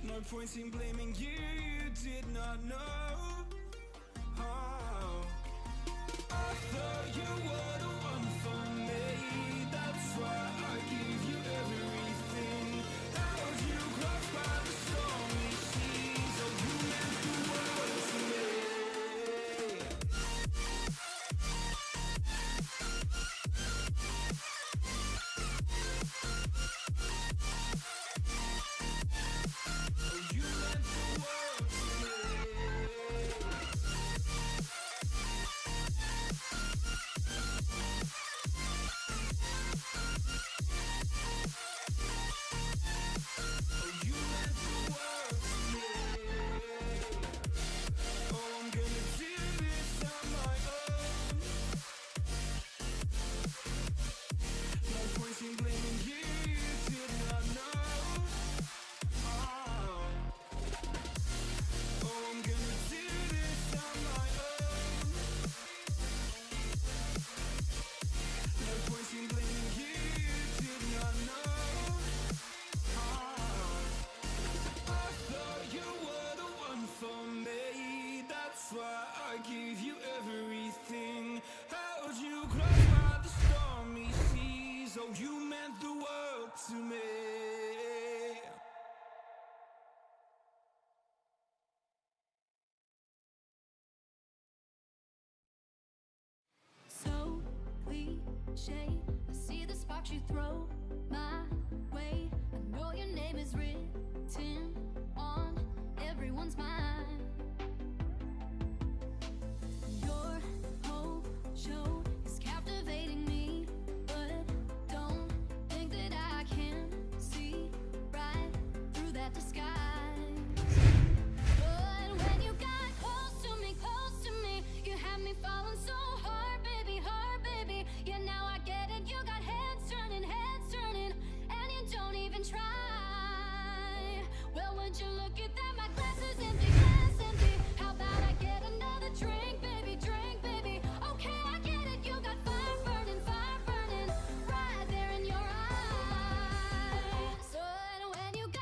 No point in blaming you, you did not know. Oh, I thought you were the one for me. That's why I give you everything. Held you close by the stormy seas. Oh, you meant the world to me. I see the sparks you throw my way. I know your name is written on everyone's mind. Your whole show is captivating me, but don't think that I can see right through that disguise. But when you got close to me, you had me falling so hard, baby, yeah, now I get it, you got heads turning, and you don't even try. Well, would you look at that, my glass is empty, how about I get another drink, baby, okay, I get it, you got fire burning, right there in your eyes. So when you got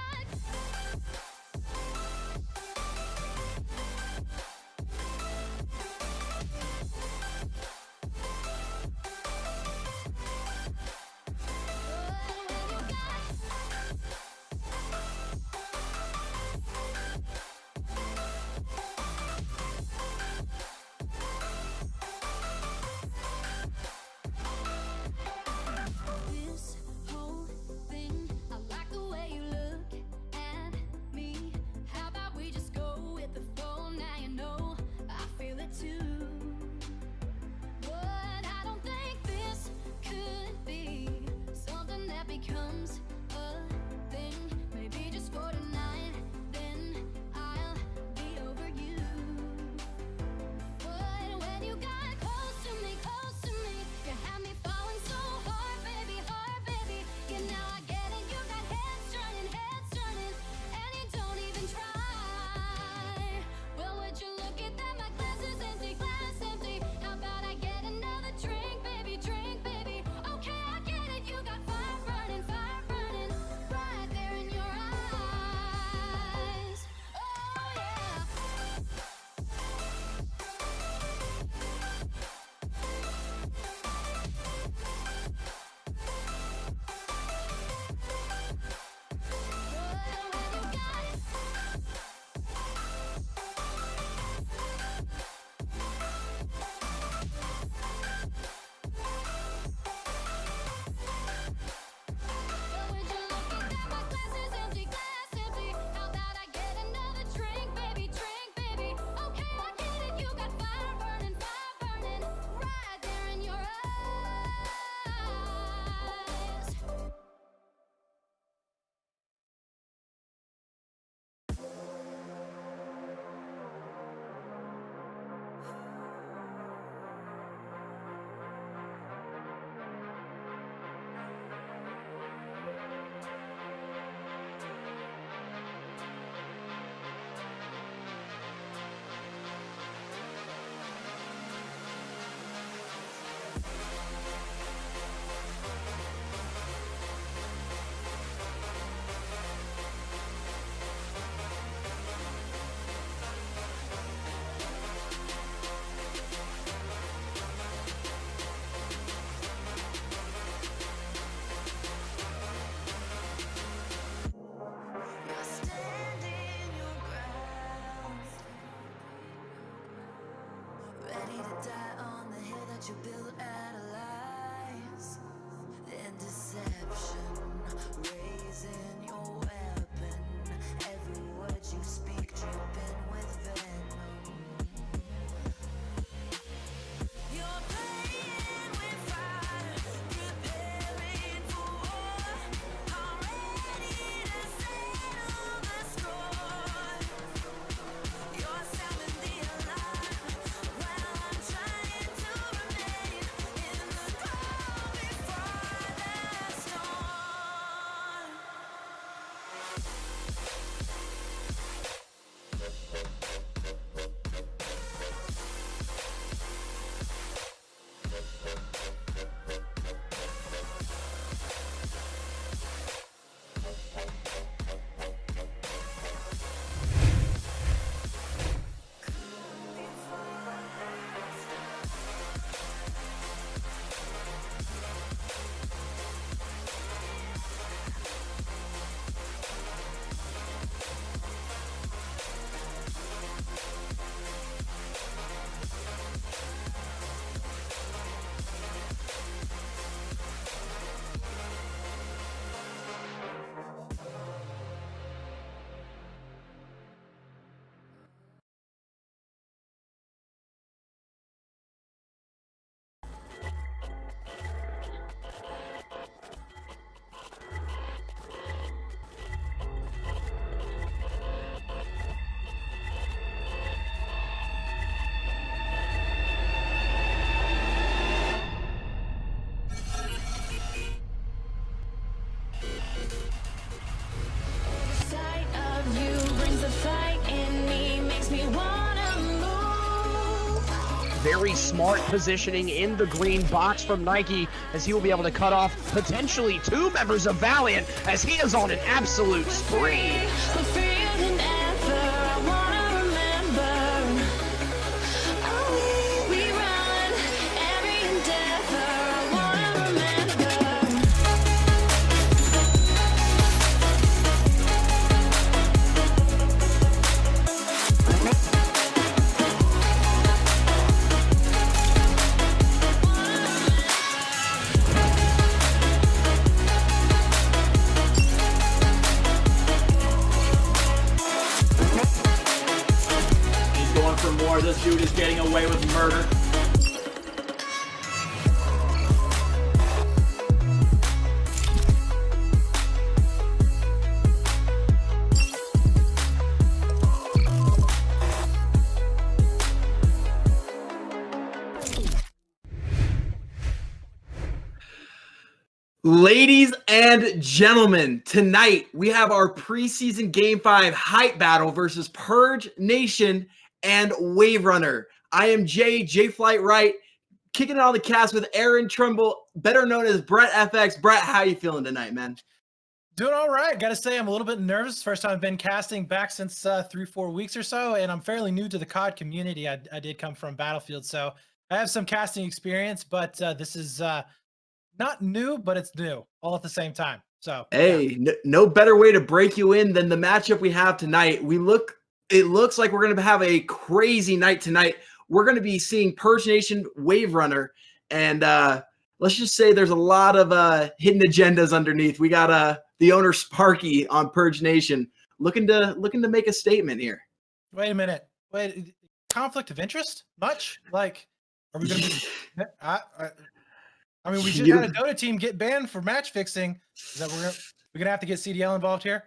smart positioning in the green box from Nike, as he will be able to cut off potentially 2 members of Valiant, as he is on an absolute spree. This dude is getting away with murder. Ladies and gentlemen, tonight we have our preseason Game 5 hype battle versus Purge Nation and WaveRunner. I am J Flight Right, kicking it on the cast with Aaron Trimble, better known as Brett FX. Brett, how you feeling tonight, man? Doing all right. Got to say, I'm a little bit nervous. First time I've been casting back since 3-4 weeks or so, and I'm fairly new to the COD community. I did come from Battlefield, so I have some casting experience, but this is not new, but it's new all at the same time. So hey, yeah. No better way to break you in than the matchup we have tonight. It looks like we're going to have a crazy night tonight. We're going to be seeing Purge Nation WaveRunner, and let's just say there's a lot of hidden agendas underneath. We got the owner Sparky on Purge Nation looking to make a statement here. Wait a minute. Wait, conflict of interest? Much? Like, are we going to be? I mean, we just had a Dota team get banned for match fixing. Is that we're gonna have to get CDL involved here?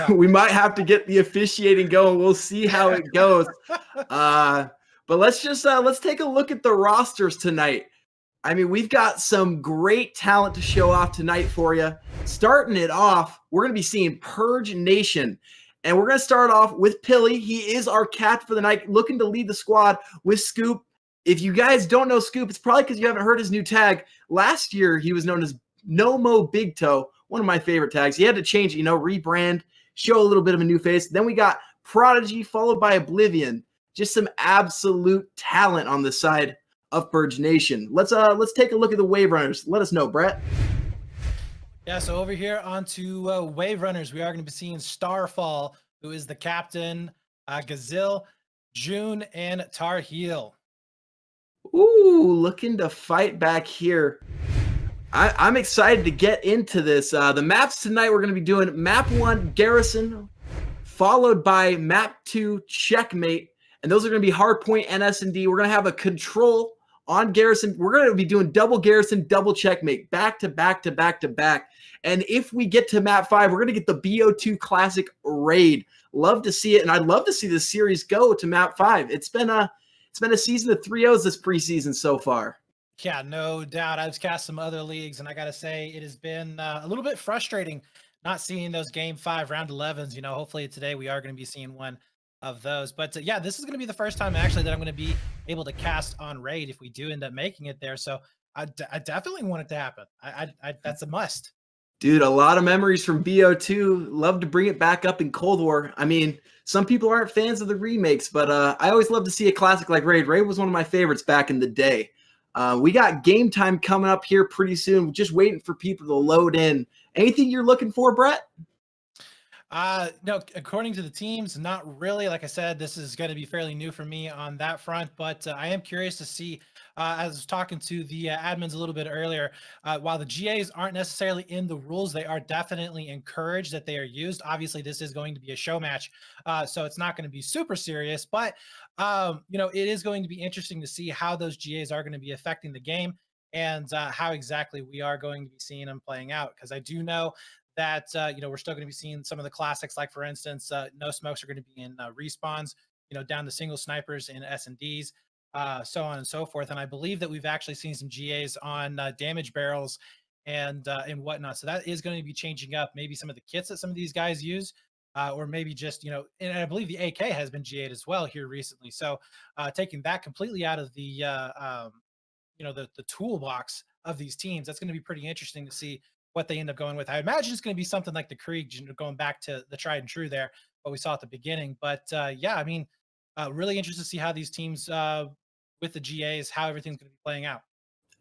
We might have to get the officiating going. We'll see how it goes. But let's take a look at the rosters tonight. I mean, we've got some great talent to show off tonight for you. Starting it off, we're going to be seeing Purge Nation. And we're going to start off with Pilly. He is our cat for the night, looking to lead the squad with Scoop. If you guys don't know Scoop, it's probably because you haven't heard his new tag. Last year, he was known as Nomo Big Toe, one of my favorite tags. He had to change it, rebrand, show a little bit of a new face. Then we got Prodigy, followed by Oblivion. Just some absolute talent on the side of Purge Nation. Let's take a look at the WaveRunners. Let us know, Brett. Yeah, so over here onto WaveRunners, we are going to be seeing Starfall, who is the captain, Gazille, June, and Tar Heel. Ooh, looking to fight back here. I'm excited to get into this. The maps tonight, we're going to be doing map 1, Garrison, followed by map 2, Checkmate. And those are going to be Hardpoint and S&D. We're going to have a control on Garrison. We're going to be doing double Garrison, double Checkmate, back to back to back to back. And if we get to map 5, we're going to get the BO2 Classic Raid. Love to see it, and I'd love to see this series go to map 5. It's been a season of 3-0s this preseason so far. Yeah, no doubt. I've cast some other leagues, and I got to say it has been a little bit frustrating not seeing those Game 5 round 11s. Hopefully today we are going to be seeing one of those. But yeah, this is going to be the first time actually that I'm going to be able to cast on Raid if we do end up making it there. So I definitely want it to happen. That's a must. Dude, a lot of memories from BO2. Love to bring it back up in Cold War. I mean, some people aren't fans of the remakes, but I always love to see a classic like Raid. Raid was one of my favorites back in the day. We got game time coming up here pretty soon. Just waiting for people to load in. Anything you're looking for, Brett? No, according to the teams, not really. Like I said, this is going to be fairly new for me on that front, but I am curious to see, as I was talking to the admins a little bit earlier, while the GAs aren't necessarily in the rules, they are definitely encouraged that they are used. Obviously, this is going to be a show match, so it's not going to be super serious, but it is going to be interesting to see how those GAs are going to be affecting the game and how exactly we are going to be seeing them playing out. Because I do know that we're still going to be seeing some of the classics, like for instance, no smokes are going to be in respawns, down to single snipers in S&Ds, so on and so forth. And I believe that we've actually seen some GAs on damage barrels and whatnot. So that is going to be changing up. Maybe some of the kits that some of these guys use or maybe just, and I believe the AK has been GA'd as well here recently. So taking that completely out of the toolbox of these teams, that's going to be pretty interesting to see what they end up going with. I imagine it's going to be something like the Krieg, going back to the tried and true there, what we saw at the beginning. But yeah, I mean, really interested to see how these teams with the GAs, how everything's going to be playing out.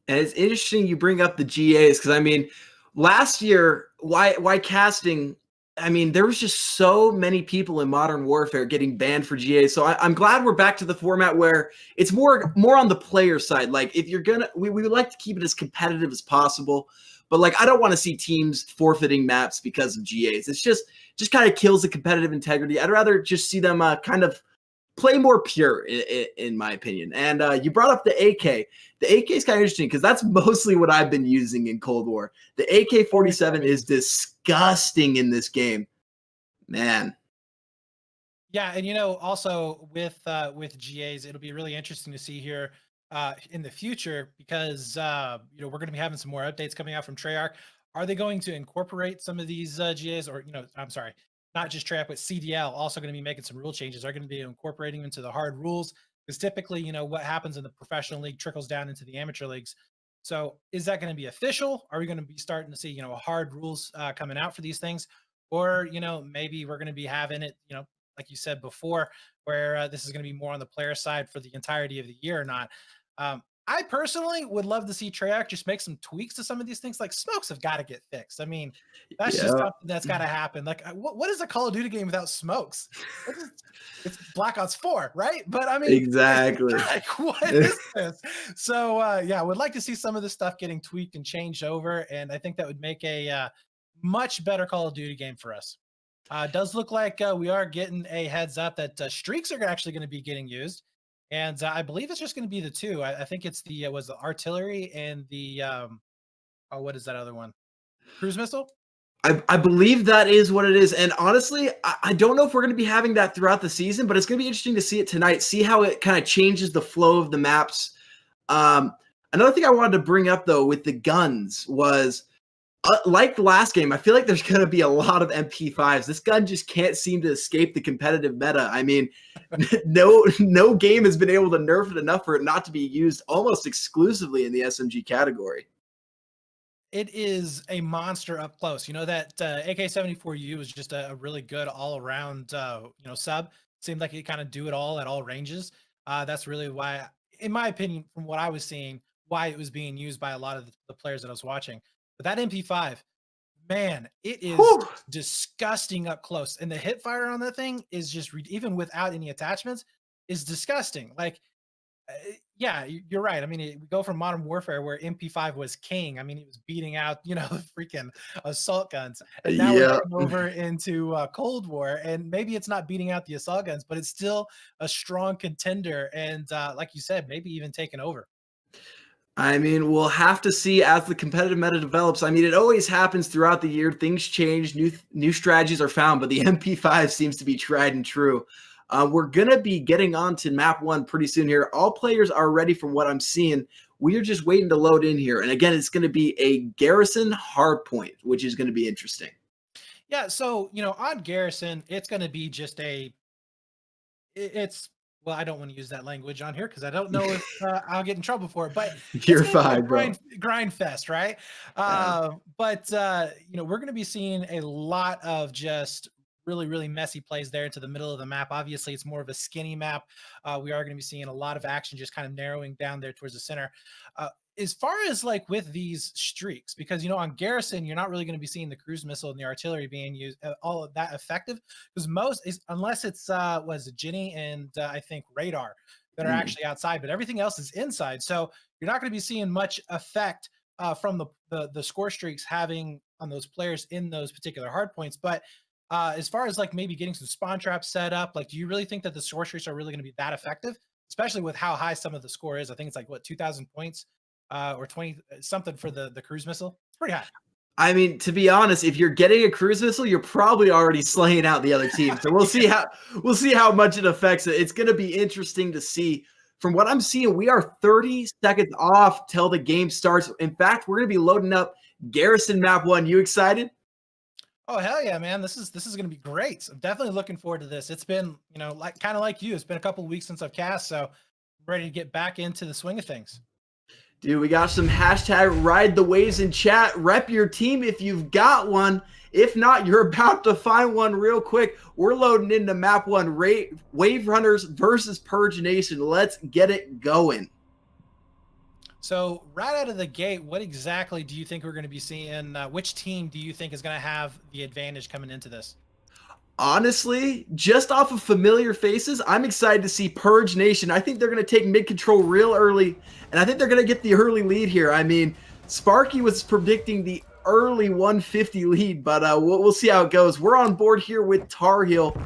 And it's interesting you bring up the GAs because I mean, last year, why casting? I mean, there was just so many people in Modern Warfare getting banned for GAs. So I'm glad we're back to the format where it's more on the player side. Like if you're we would like to keep it as competitive as possible, but like I don't want to see teams forfeiting maps because of GAs. It's just kind of kills the competitive integrity. I'd rather just see them kind of play more pure, in my opinion. And you brought up the AK. The AK is kind of interesting because that's mostly what I've been using in Cold War. The AK-47 is disgusting in this game, man. Yeah, and also with GAs, it'll be really interesting to see here in the future because we're going to be having some more updates coming out from Treyarch. Are they going to incorporate some of these GAs, or I'm sorry, not just Treyarch, but CDL also going to be making some rule changes? Are going to be incorporating into the hard rules? Because typically, what happens in the professional league trickles down into the amateur leagues. So is that going to be official? Are we going to be starting to see, hard rules coming out for these things? Or, maybe we're going to be having it, like you said before, where this is going to be more on the player side for the entirety of the year or not. I personally would love to see Treyarch just make some tweaks to some of these things. Like smokes have got to get fixed. I mean, that's just something that's got to happen. Like, what is a Call of Duty game without smokes? It's Black Ops 4, right? But I mean, exactly. Like, what is this? So yeah, I would like to see some of this stuff getting tweaked and changed over, and I think that would make a much better Call of Duty game for us. It does look like we are getting a heads up that streaks are actually going to be getting used. And I believe it's just going to be the two. I think it's the was the artillery and the what is that other one? Cruise missile. I believe that is what it is. And honestly, I don't know if we're going to be having that throughout the season, but it's going to be interesting to see it tonight. See how it kind of changes the flow of the maps. Another thing I wanted to bring up though with the guns was. Like the last game, I feel like there's going to be a lot of MP5s. This gun just can't seem to escape the competitive meta. I mean, no game has been able to nerf it enough for it not to be used almost exclusively in the SMG category. It is a monster up close. That AK-74U was just a really good all-around, sub. Seemed like it kind of do it all at all ranges. That's really why, in my opinion, from what I was seeing, why it was being used by a lot of the players that I was watching. But that MP5, man, it is disgusting up close. And the hip fire on that thing is just, even without any attachments, is disgusting. Like, yeah, you're right. I mean, we go from Modern Warfare where MP5 was king. I mean, he was beating out, freaking assault guns. And now we're going over into Cold War. And maybe it's not beating out the assault guns, but it's still a strong contender. And like you said, maybe even taking over. I mean, we'll have to see as the competitive meta develops. I mean, it always happens throughout the year. Things change, new strategies are found, but the MP5 seems to be tried and true. We're going to be getting on to map 1 pretty soon here. All players are ready from what I'm seeing. We are just waiting to load in here. And again, it's going to be a Garrison Hardpoint, which is going to be interesting. Yeah, so, on Garrison, it's going to be just well, I don't want to use that language on here because I don't know if I'll get in trouble for it. But you're fine, bro. Grind fest, right? But we're going to be seeing a lot of just really, really messy plays there into the middle of the map. Obviously, it's more of a skinny map. We are going to be seeing a lot of action just kind of narrowing down there towards the center. As far as like with these streaks, because on Garrison, you're not really going to be seeing the cruise missile and the artillery being used all of that effective, because unless it's was Ginny and I think radar that are actually outside, but everything else is inside. So you're not going to be seeing much effect from the score streaks having on those players in those particular hard points. But as far as like maybe getting some spawn traps set up, like, do you really think that the score streaks are really going to be that effective, especially with how high some of the score is? I think it's like 2,000 points. Or 20 something for the cruise missile. It's pretty high. I mean, to be honest, if you're getting a cruise missile, you're probably already slaying out the other team. So we'll see how much it affects it. It's going to be interesting to see. From what I'm seeing, we are 30 seconds off till the game starts. In fact, we're going to be loading up Garrison map 1. You excited? Oh hell yeah, man! This is going to be great. I'm definitely looking forward to this. It's been, you know, like kind of like you. It's been a couple of weeks since I've cast, so I'm ready to get back into the swing of things. Dude, we got some hashtag ride the waves in chat. Rep your team if you've got one. If not, you're about to find one real quick. We're loading into map 1, WaveRunners versus Purge Nation. Let's get it going. So right out of the gate, what exactly do you think we're going to be seeing? Which team do you think is going to have the advantage coming into this? Honestly, just off of familiar faces, I'm excited to see Purge Nation. I think they're going to take mid control real early, and I think they're going to get the early lead here. I mean, Sparky was predicting the early 150 lead, but we'll see how it goes. We're on board here with Tar Heel,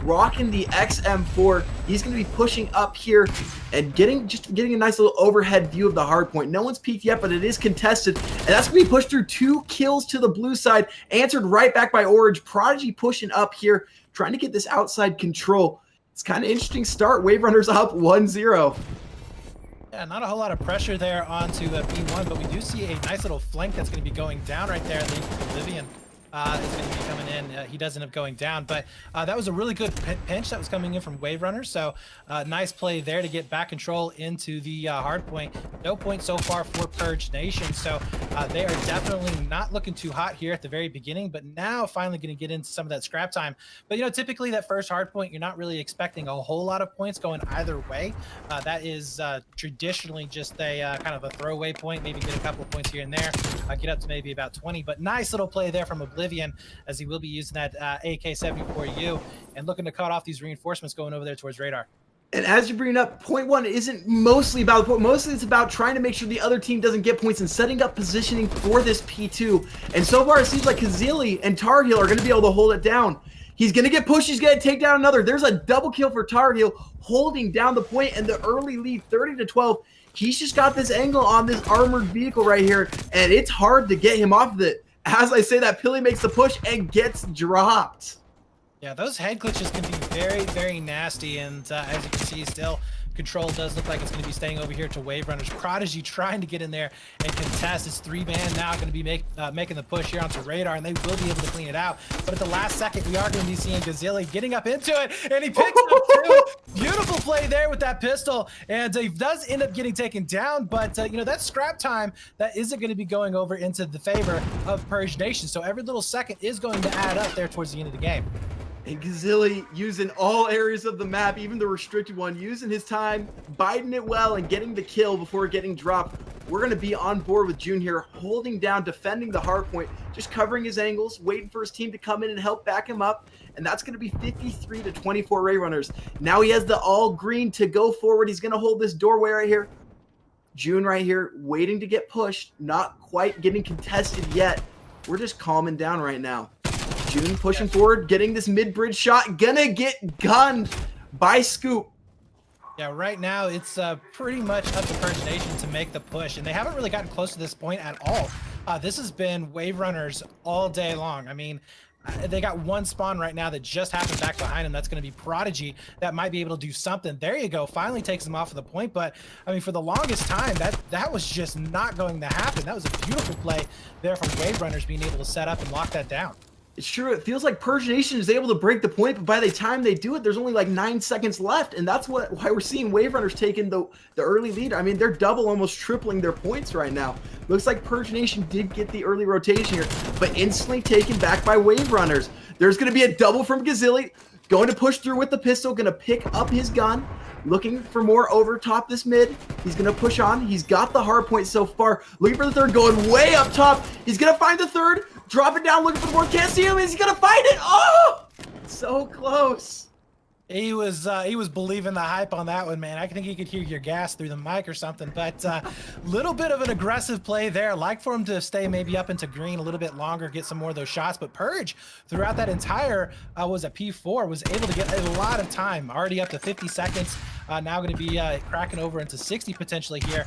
rocking the XM4. He's going to be pushing up here and getting a nice little overhead view of the hardpoint. No one's peeked yet, but it is contested, and that's going to be pushed through. 2 kills to the blue side, answered right back by Orange. Prodigy pushing up here, trying to get this outside control. It's kind of interesting start. WaveRunners up 1-0. Yeah, not a whole lot of pressure there onto B1, but we do see a nice little flank that's going to be going down right there. I think Oblivion is going to be coming in. He does end up going down, but that was a really good pinch that was coming in from WaveRunners. So nice play there to get back control into the hard point. No point so far for Purge Nation. So they are definitely not looking too hot here at the very beginning, but now finally going to get into some of that scrap time. But you know, typically that first hard point, you're not really expecting a whole lot of points going either way. That is traditionally just a kind of a throwaway point, maybe get a couple of points here and there, get up to maybe about 20, but nice little play there from Oblivion, as he will be using that AK-74U and looking to cut off these reinforcements going over there towards radar. And as you bring it up, point 1 isn't mostly about the point. Mostly it's about trying to make sure the other team doesn't get points and setting up positioning for this P2. And so far it seems like Kazili and Tar Heel are going to be able to hold it down. He's going to get pushed. He's going to take down another. There's a double kill for Tar Heel, holding down the point, and the early lead 30-12. He's just got this angle on this armored vehicle right here, and it's hard to get him off of it. As I say that, Pilly makes the push and gets dropped. Yeah, those head glitches can be very, very nasty, and as you can see, still control does look like it's going to be staying over here to WaveRunners. Prodigy trying to get in there and contest. It's 3-man now going to be making the push here onto radar, and they will be able to clean it out. But at the last second, we are going to be seeing Gazilli getting up into it, and he picks up 2. Beautiful play there with that pistol, and he does end up getting taken down, but you know, that scrap time, that isn't going to be going over into the favor of Purge Nation. So every little second is going to add up there towards the end of the game. And Gazilli using all areas of the map, even the restricted one, using his time, biding it well, and getting the kill before getting dropped. We're going to be on board with June here, holding down, defending the hard point, just covering his angles, waiting for his team to come in and help back him up. And that's going to be 53-24 WaveRunners. Now he has the all green to go forward. He's going to hold this doorway right here. June right here, waiting to get pushed, not quite getting contested yet. We're just calming down right now. June pushing forward, getting this mid-bridge shot, gonna get gunned by Scoop. Yeah, right now it's pretty much up to Purge Nation to make the push, and they haven't really gotten close to this point at all. This has been WaveRunners all day long. I mean, they got one spawn right now that just happened back behind him. That's going to be Prodigy. That might be able to do something. There you go. Finally takes him off of the point. But I mean, for the longest time, that was just not going to happen. That was a beautiful play there from WaveRunners being able to set up and lock that down. It's true. It feels like Purge Nation is able to break the point, but by the time they do it, there's only like 9 seconds left, and that's why we're seeing WaveRunners taking the early lead. I mean, they're double, almost tripling their points right now. Looks like Purge Nation did get the early rotation here, but instantly taken back by WaveRunners. There's going to be a double from Gazilli, going to push through with the pistol, going to pick up his gun, looking for more over top this mid. He's going to push on. He's got the hard point so far. Looking for the third, going way up top. He's going to find the third. Drop it down, looking for the fourth. Can't see him. He's gonna find it. Oh, so close. He was believing the hype on that one, man. I think he could hear your gas through the mic or something. But little bit of an aggressive play there. Like for him to stay maybe up into green a little bit longer, get some more of those shots. But Purge, throughout that entire was a P4, was able to get a lot of time. Already up to 50 seconds. Now going to be cracking over into 60 potentially here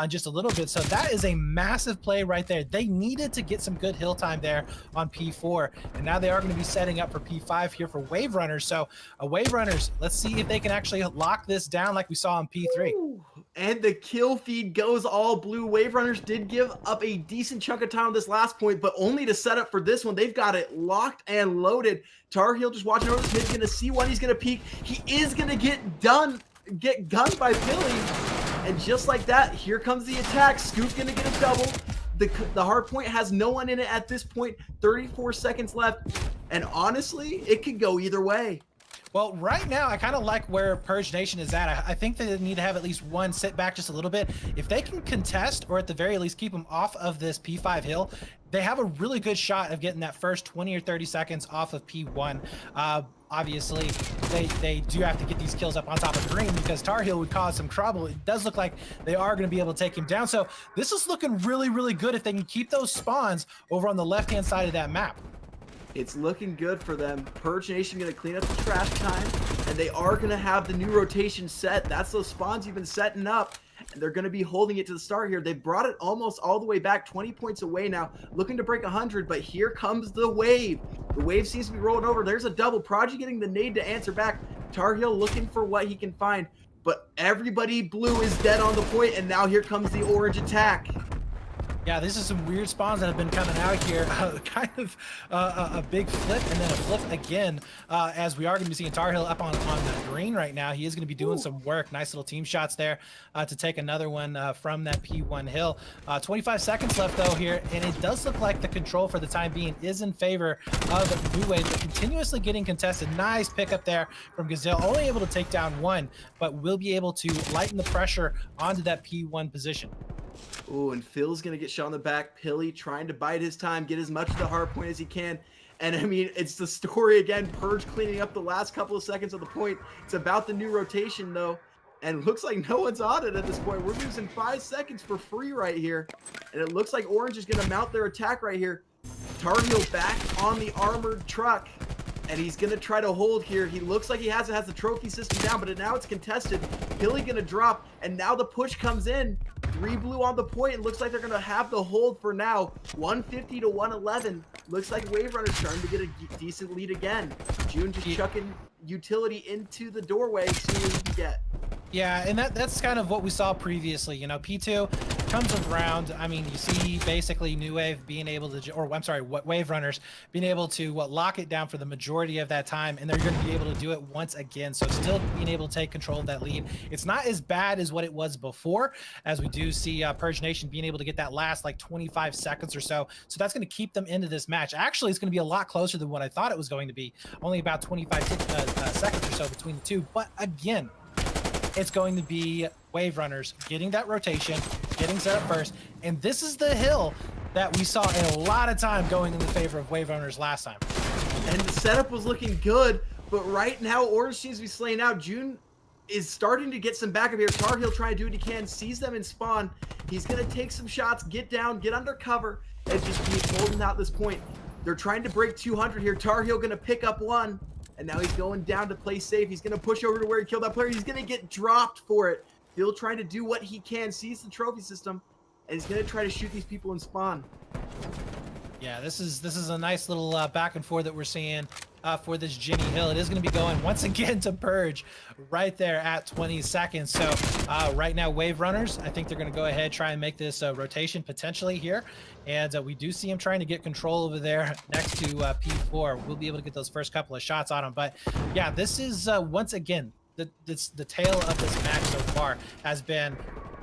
just a little bit. So that is a massive play right there. They needed to get some good hill time there on P4, and now they are going to be setting up for P5 here for WaveRunners. So WaveRunners, let's see if they can actually lock this down like we saw on P3. Ooh. And the kill feed goes all blue. WaveRunners did give up a decent chunk of time on this last point, but only to set up for this one. They've got it locked and loaded. Tar Heel just watching over this mid. He's going to see when he's going to peek. He is going to get gunned by Billy. And just like that, here comes the attack. Scoop going to get a double. The hard point has no one in it at this point. 34 seconds left. And honestly, it could go either way. Well, right now, I kind of like where Purge Nation is at. I think they need to have at least one sit back just a little bit. If they can contest, or at the very least keep them off of this P5 hill, they have a really good shot of getting that first 20 or 30 seconds off of P1. Obviously, they do have to get these kills up on top of green because Tar Heel would cause some trouble. It does look like they are going to be able to take him down. So this is looking really, really good if they can keep those spawns over on the left-hand side of that map. It's looking good for them. Purge Nation going to clean up the trash time, and they are going to have the new rotation set. That's those spawns you've been setting up, and they're going to be holding it to the start here. They brought it almost all the way back, 20 points away now, looking to break 100, but here comes the wave. The wave seems to be rolling over. There's a double. Prodigy getting the nade to answer back. Tar Heel looking for what he can find, but everybody blue is dead on the point, and now here comes the orange attack. Yeah, this is some weird spawns that have been coming out here. Kind of a big flip and then a flip again, as we are going to be seeing Tar Heel up on the green right now. He is going to be doing some work. Nice little team shots there to take another one from that P1 hill. 25 seconds left, though, here, and it does look like the control for the time being is in favor of New Wave, but continuously getting contested. Nice pickup there from Gazelle. Only able to take down one, but will be able to lighten the pressure onto that P1 position. Oh, and Phil's going to get shot in the back. Pilly trying to bide his time, get as much of the hard point as he can. And I mean, it's the story again. Purge cleaning up the last couple of seconds of the point. It's about the new rotation, though. And it looks like no one's on it at this point. We're losing 5 seconds for free right here. And it looks like Orange is going to mount their attack right here. Tar Heel back on the armored truck. And he's going to try to hold here. He looks like he has the trophy system down, but now it's contested. Pilly going to drop, and now the push comes in. 3 blue on the point. It looks like they're going to have the hold for now. 150 to 111. Looks like WaveRunners starting to get a decent lead again. June just chucking utility into the doorway, seeing what he can get. Yeah, and that's kind of what we saw previously. You know, P2 comes around. I mean, you see basically New Wave being able to, or I'm sorry, WaveRunners being able to lock it down for the majority of that time, and they're going to be able to do it once again. So still being able to take control of that lead. It's not as bad as what it was before, as we do see Purge Nation being able to get that last like 25 seconds or so. So that's going to keep them into this match. Actually, it's going to be a lot closer than what I thought it was going to be. Only about 25 seconds or so between the two. But again, it's going to be WaveRunners getting that rotation, getting set up first. And this is the hill that we saw in a lot of time going in the favor of WaveRunners last time. And the setup was looking good, but right now Orange seems to be slaying out. June is starting to get some backup here. Tar Heel trying to do what he can, sees them in spawn. He's going to take some shots, get down, get under cover, and just keep holding out this point. They're trying to break 200 here. Tar Heel going to pick up one. And now he's going down to play safe. He's going to push over to where he killed that player. He's going to get dropped for it. Phil trying to do what he can, sees the trophy system, and he's going to try to shoot these people in spawn. Yeah, this is a nice little back and forth that we're seeing for this Jimmy Hill. It is going to be going once again to Purge right there at 20 seconds. So right now, WaveRunners, I think they're going to go ahead, try and make this rotation potentially here. And we do see him trying to get control over there next to P4. We'll be able to get those first couple of shots on him. But yeah, this is once again, the tale of this match so far has been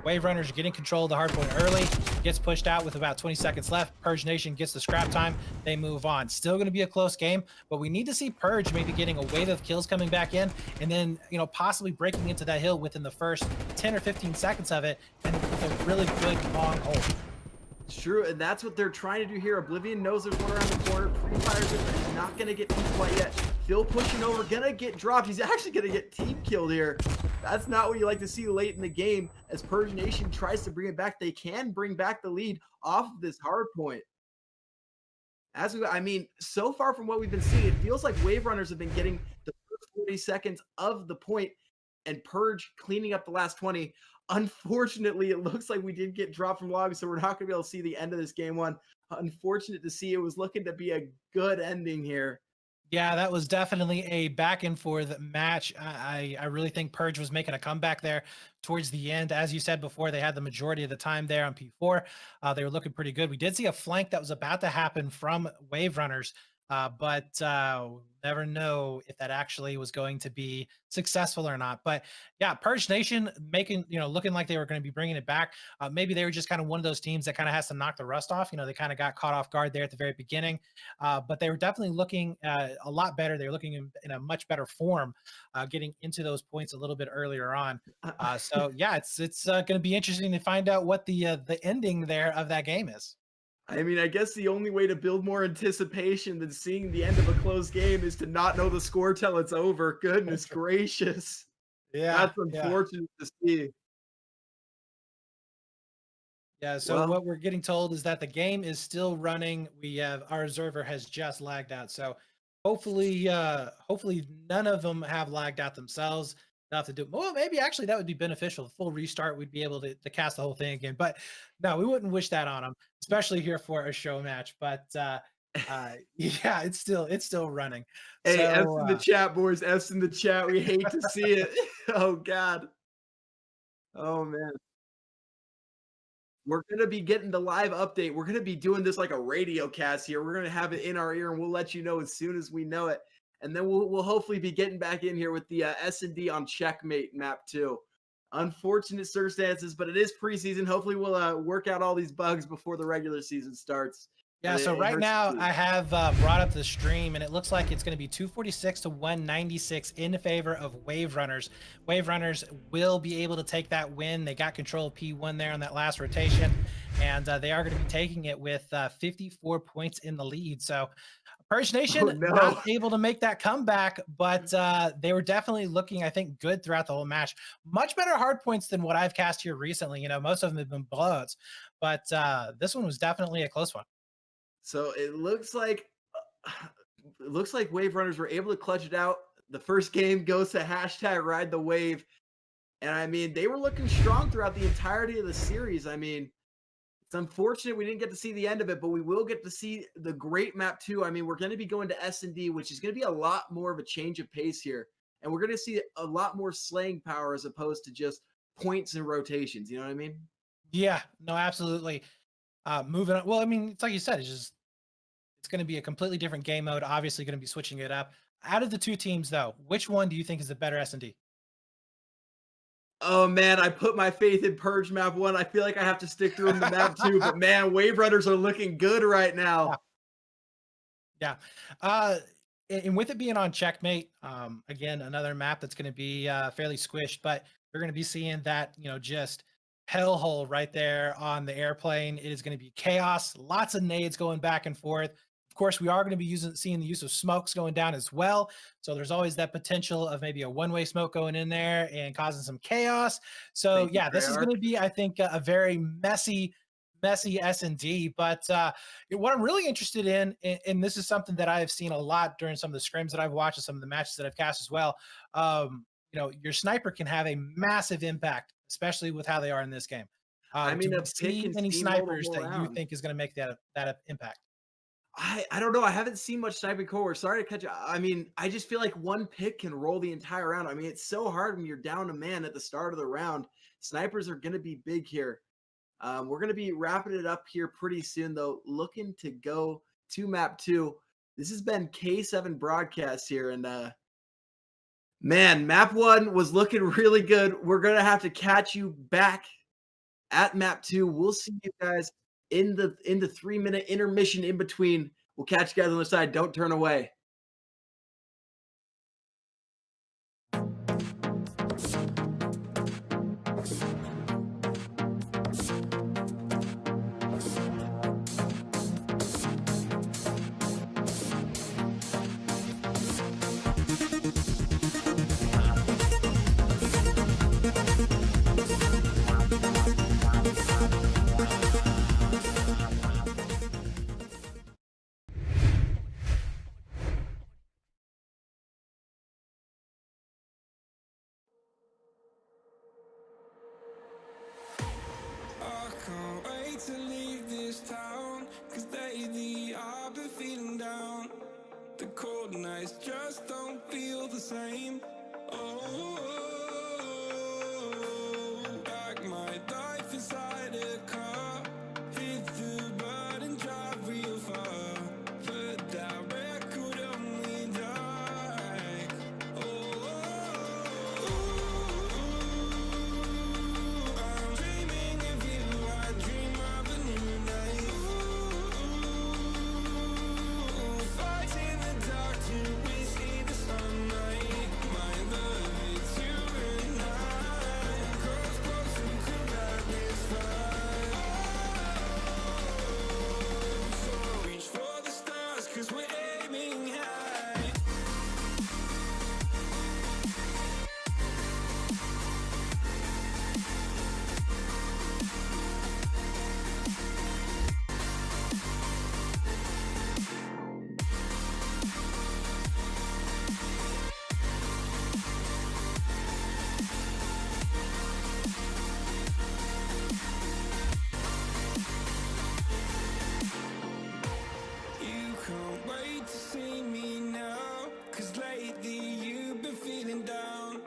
WaveRunners getting control of the hardpoint early, gets pushed out with about 20 seconds left. Purge Nation gets the scrap time, they move on. Still going to be a close game, but we need to see Purge maybe getting a wave of kills coming back in, and then, you know, possibly breaking into that hill within the first 10 or 15 seconds of it, and with a really good long hold. It's true, and that's what they're trying to do here. Oblivion knows there's one around the corner. Free Fire's in, but he's not going to get peeked quite yet. Phil pushing over, going to get dropped. He's actually going to get team killed here. That's not what you like to see late in the game. As Purge Nation tries to bring it back, they can bring back the lead off of this hard point. I mean, so far from what we've been seeing, it feels like WaveRunners have been getting the first 40 seconds of the point, and Purge cleaning up the last 20. Unfortunately, it looks like we did get dropped from lobby, so we're not going to be able to see the end of this game one. Unfortunate to see. It was looking to be a good ending here. Yeah, that was definitely a back and forth match. I really think Purge was making a comeback there towards the end. As you said before, they had the majority of the time there on P4. They were looking pretty good. We did see a flank that was about to happen from WaveRunners, but never know if that actually was going to be successful or not. But yeah, Purge Nation making, looking like they were going to be bringing it back. Maybe they were just kind of one of those teams that kind of has to knock the rust off. They kind of got caught off guard there at the very beginning. But they were definitely looking a lot better. They were looking in a much better form, getting into those points a little bit earlier on. So yeah, it's going to be interesting to find out what the ending there of that game is. I mean, I guess the only way to build more anticipation than seeing the end of a closed game is to not know the score till it's over. Goodness gracious. Yeah, That's unfortunate to see. Yeah, so Well, what we're getting told is that the game is still running. We have our server has just lagged out. So hopefully none of them have lagged out themselves. They'll have to do well, maybe actually that would be beneficial. Full restart, we'd be able to cast the whole thing again. But no, we wouldn't wish that on them, especially here for a show match. But yeah, it's still running. hey, F's So in the chat, boys. F's in the chat. We hate to see it. Oh, God. Oh, man. We're going to be getting the live update. We're going to be doing this like a radio cast here. We're going to have it in our ear, and we'll let you know as soon as we know it. And then we'll hopefully be getting back in here with the S&D on Checkmate map too. Unfortunate circumstances, but it is preseason. Hopefully we'll work out all these bugs before the regular season starts. yeah, so right now I have brought up the stream, and it looks like it's going to be 246 to 196 in favor of WaveRunners. WaveRunners will be able to take that win. They got control of P1 there on that last rotation, and they are going to be taking it with 54 points in the lead. So Purge Nation not able to make that comeback, but they were definitely looking, I think, good throughout the whole match. Much better hard points than what I've cast here recently. Most of them have been blowouts, but this one was definitely a close one. So it looks like WaveRunners were able to clutch it out. The first game goes to #RideTheWave. And I mean, they were looking strong throughout the entirety of the series. I mean, it's unfortunate we didn't get to see the end of it, but we will get to see the great map too. I mean, we're going to be going to S&D, which is going to be a lot more of a change of pace here. And we're going to see a lot more slaying power as opposed to just points and rotations. You know what I mean? Yeah, no, absolutely. Moving on. Well, I mean, it's like you said, it's going to be a completely different game mode. Obviously going to be switching it up. Out of the two teams though, which one do you think is the better S&D? Oh man, I put my faith in Purge map 1. I feel like I have to stick through in the map 2, but man, WaveRunners are looking good right now. Yeah. And with it being on Checkmate, again, another map that's going to be fairly squished, but you're going to be seeing that, just hellhole right there on the airplane. It is going to be chaos, lots of nades going back and forth. Of course, we are going to be seeing the use of smokes going down as well. So there's always that potential of maybe a one-way smoke going in there and causing some chaos. So yeah, this is going to be, I think, a very messy S&D. But what I'm really interested in, and this is something that I've seen a lot during some of the scrims that I've watched and some of the matches that I've cast as well. Your sniper can have a massive impact, especially with how they are in this game. I mean, do you see any snipers that you think is going to make that impact? I don't know. I haven't seen much sniping core. Sorry to cut you. I mean, I just feel like one pick can roll the entire round. I mean, it's so hard when you're down a man at the start of the round. Snipers are going to be big here. We're going to be wrapping it up here pretty soon, though. Looking to go to map 2. This has been K7 Broadcast here. And man, map 1 was looking really good. We're going to have to catch you back at map 2. We'll see you guys in the 3-minute intermission in between. We'll catch you guys on the side. Don't turn away. I can't wait to leave this town, 'cause lately I've been feeling down. The cold cold nights just don't feel the same. Oh, like my life inside a car, hit the button, drive real far, but that record on me like, I'm dreaming of you, I dream of a new night. Fight in the dark till we see the sunlight. My love, it's you and I. Cross close and could ride this fight. So reach for the stars, 'cause we're aiming high. You can't wait to see me now, 'cause lately you've been feeling down.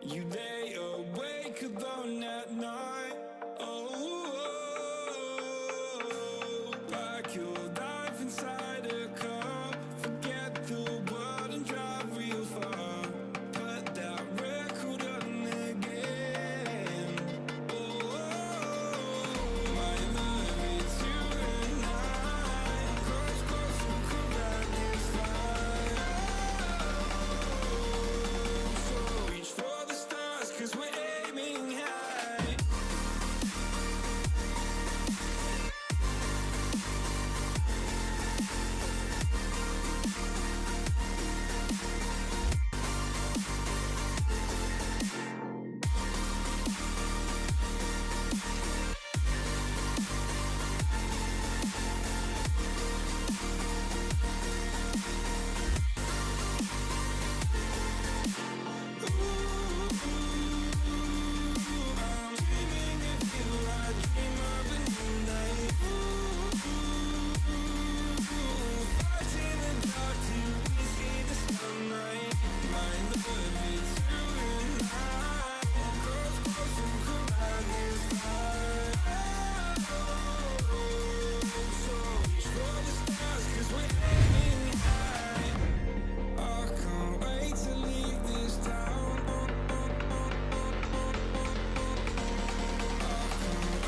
You lay awake alone at night. Oh, like your life inside a car. Forget the world and drive real far. Put that record on again. Oh, my love, it's you and I. Cross close and could ride this fight. So reach for the stars, 'cause we're aiming high. I'm dreaming of you, I dream of a new night. Fight in the dark till we see the sunlight. My love, it's you and I. Cross close and could ride this fight. So reach for the stars, 'cause we're aiming high. I can't wait to leave this town.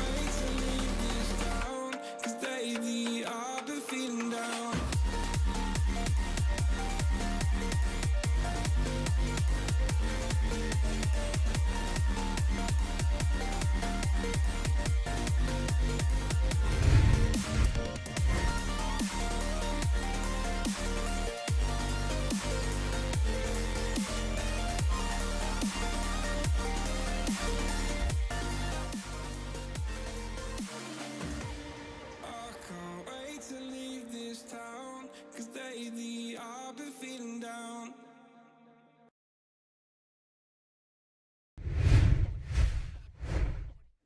Wait to leave this town, 'cause lately I've been feeling down. I can't wait to leave this town, 'cause lately I've been feeling down.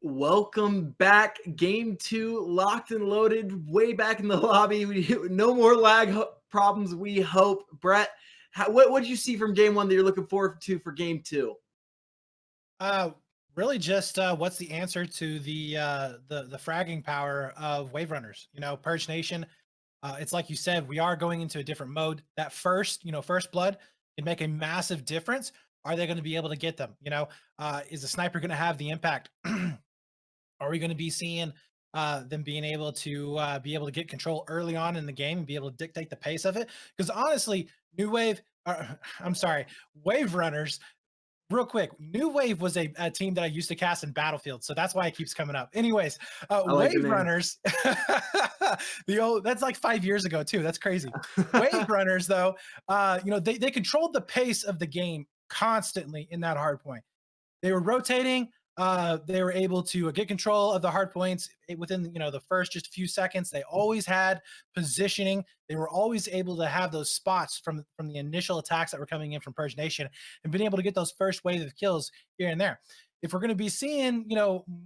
Welcome back. Game 2, locked and loaded, way back in the lobby. No more lag problems, we hope. Brett, what did you see from game 1 that you're looking forward to for game 2? Really just what's the answer to the fragging power of WaveRunners? You know, Purge Nation. It's like you said, we are going into a different mode. That first blood can make a massive difference. Are they going to be able to get them? You know, is the sniper going to have the impact? Are we going to be seeing them being able to get control early on in the game and be able to dictate the pace of it? Because honestly, WaveRunners. Real quick, New Wave was a team that I used to cast in Battlefield, so that's why it keeps coming up. Anyways, like the name. WaveRunners, that's like 5 years ago too. That's crazy. WaveRunners, though, they controlled the pace of the game constantly in that hard point. They were rotating. They were able to get control of the hard points within the first just a few seconds. They always had positioning. They were always able to have those spots from the initial attacks that were coming in from Purge Nation and being able to get those first wave of kills here and there. If we're going to be seeing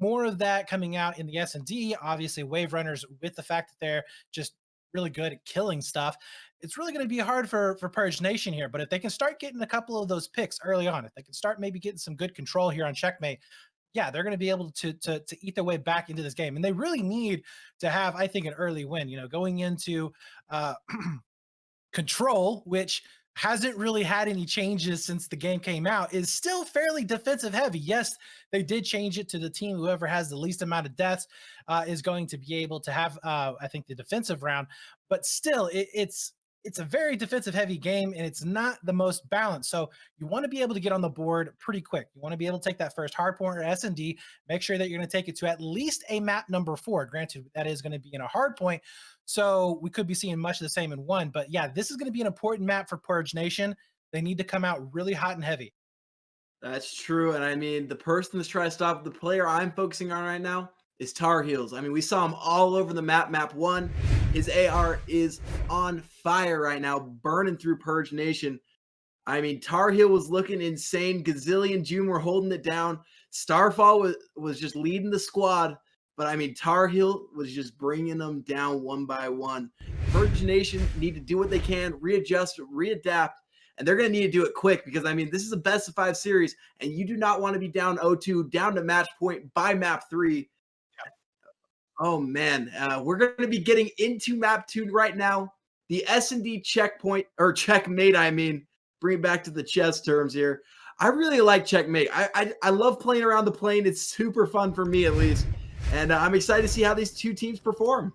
more of that coming out in the S&D, obviously WaveRunners, with the fact that they're just really good at killing stuff. It's really going to be hard for Purge Nation here. But if they can start getting a couple of those picks early on, if they can start maybe getting some good control here on checkmate, yeah, they're going to be able to eat their way back into this game. And they really need to have, I think, an early win. You know, going into control, which hasn't really had any changes since the game came out, is still fairly defensive heavy. Yes, they did change it to the team. Whoever has the least amount of deaths is going to be able to have, I think, the defensive round. But still, it's a very defensive heavy game, and it's not the most balanced. So you want to be able to get on the board pretty quick. You want to be able to take that first hardpoint or S&D, make sure that you're going to take it to at least a map number 4. Granted, that is going to be in a hardpoint, so we could be seeing much of the same in 1. But yeah, this is going to be an important map for Purge Nation. They need to come out really hot and heavy. That's true. And I mean, the person that's trying to stop the player I'm focusing on right now is Tar Heels. I mean, we saw him all over the map 1. His AR is on fire right now, burning through Purge Nation. I mean, Tar Heel was looking insane. Gazillion and June were holding it down. Starfall was just leading the squad. But I mean, Tar Heel was just bringing them down one by one. Purge Nation need to do what they can, readjust, readapt, and they're going to need to do it quick because, I mean, this is a best of 5 series, and you do not want to be down 0-2, down to match point by map 3. Oh, man. We're going to be getting into map 2 right now. The S&D checkpoint, or checkmate, I mean. Bring it back to the chess terms here. I really like checkmate. I love playing around the plane. It's super fun for me, at least. And I'm excited to see how these two teams perform.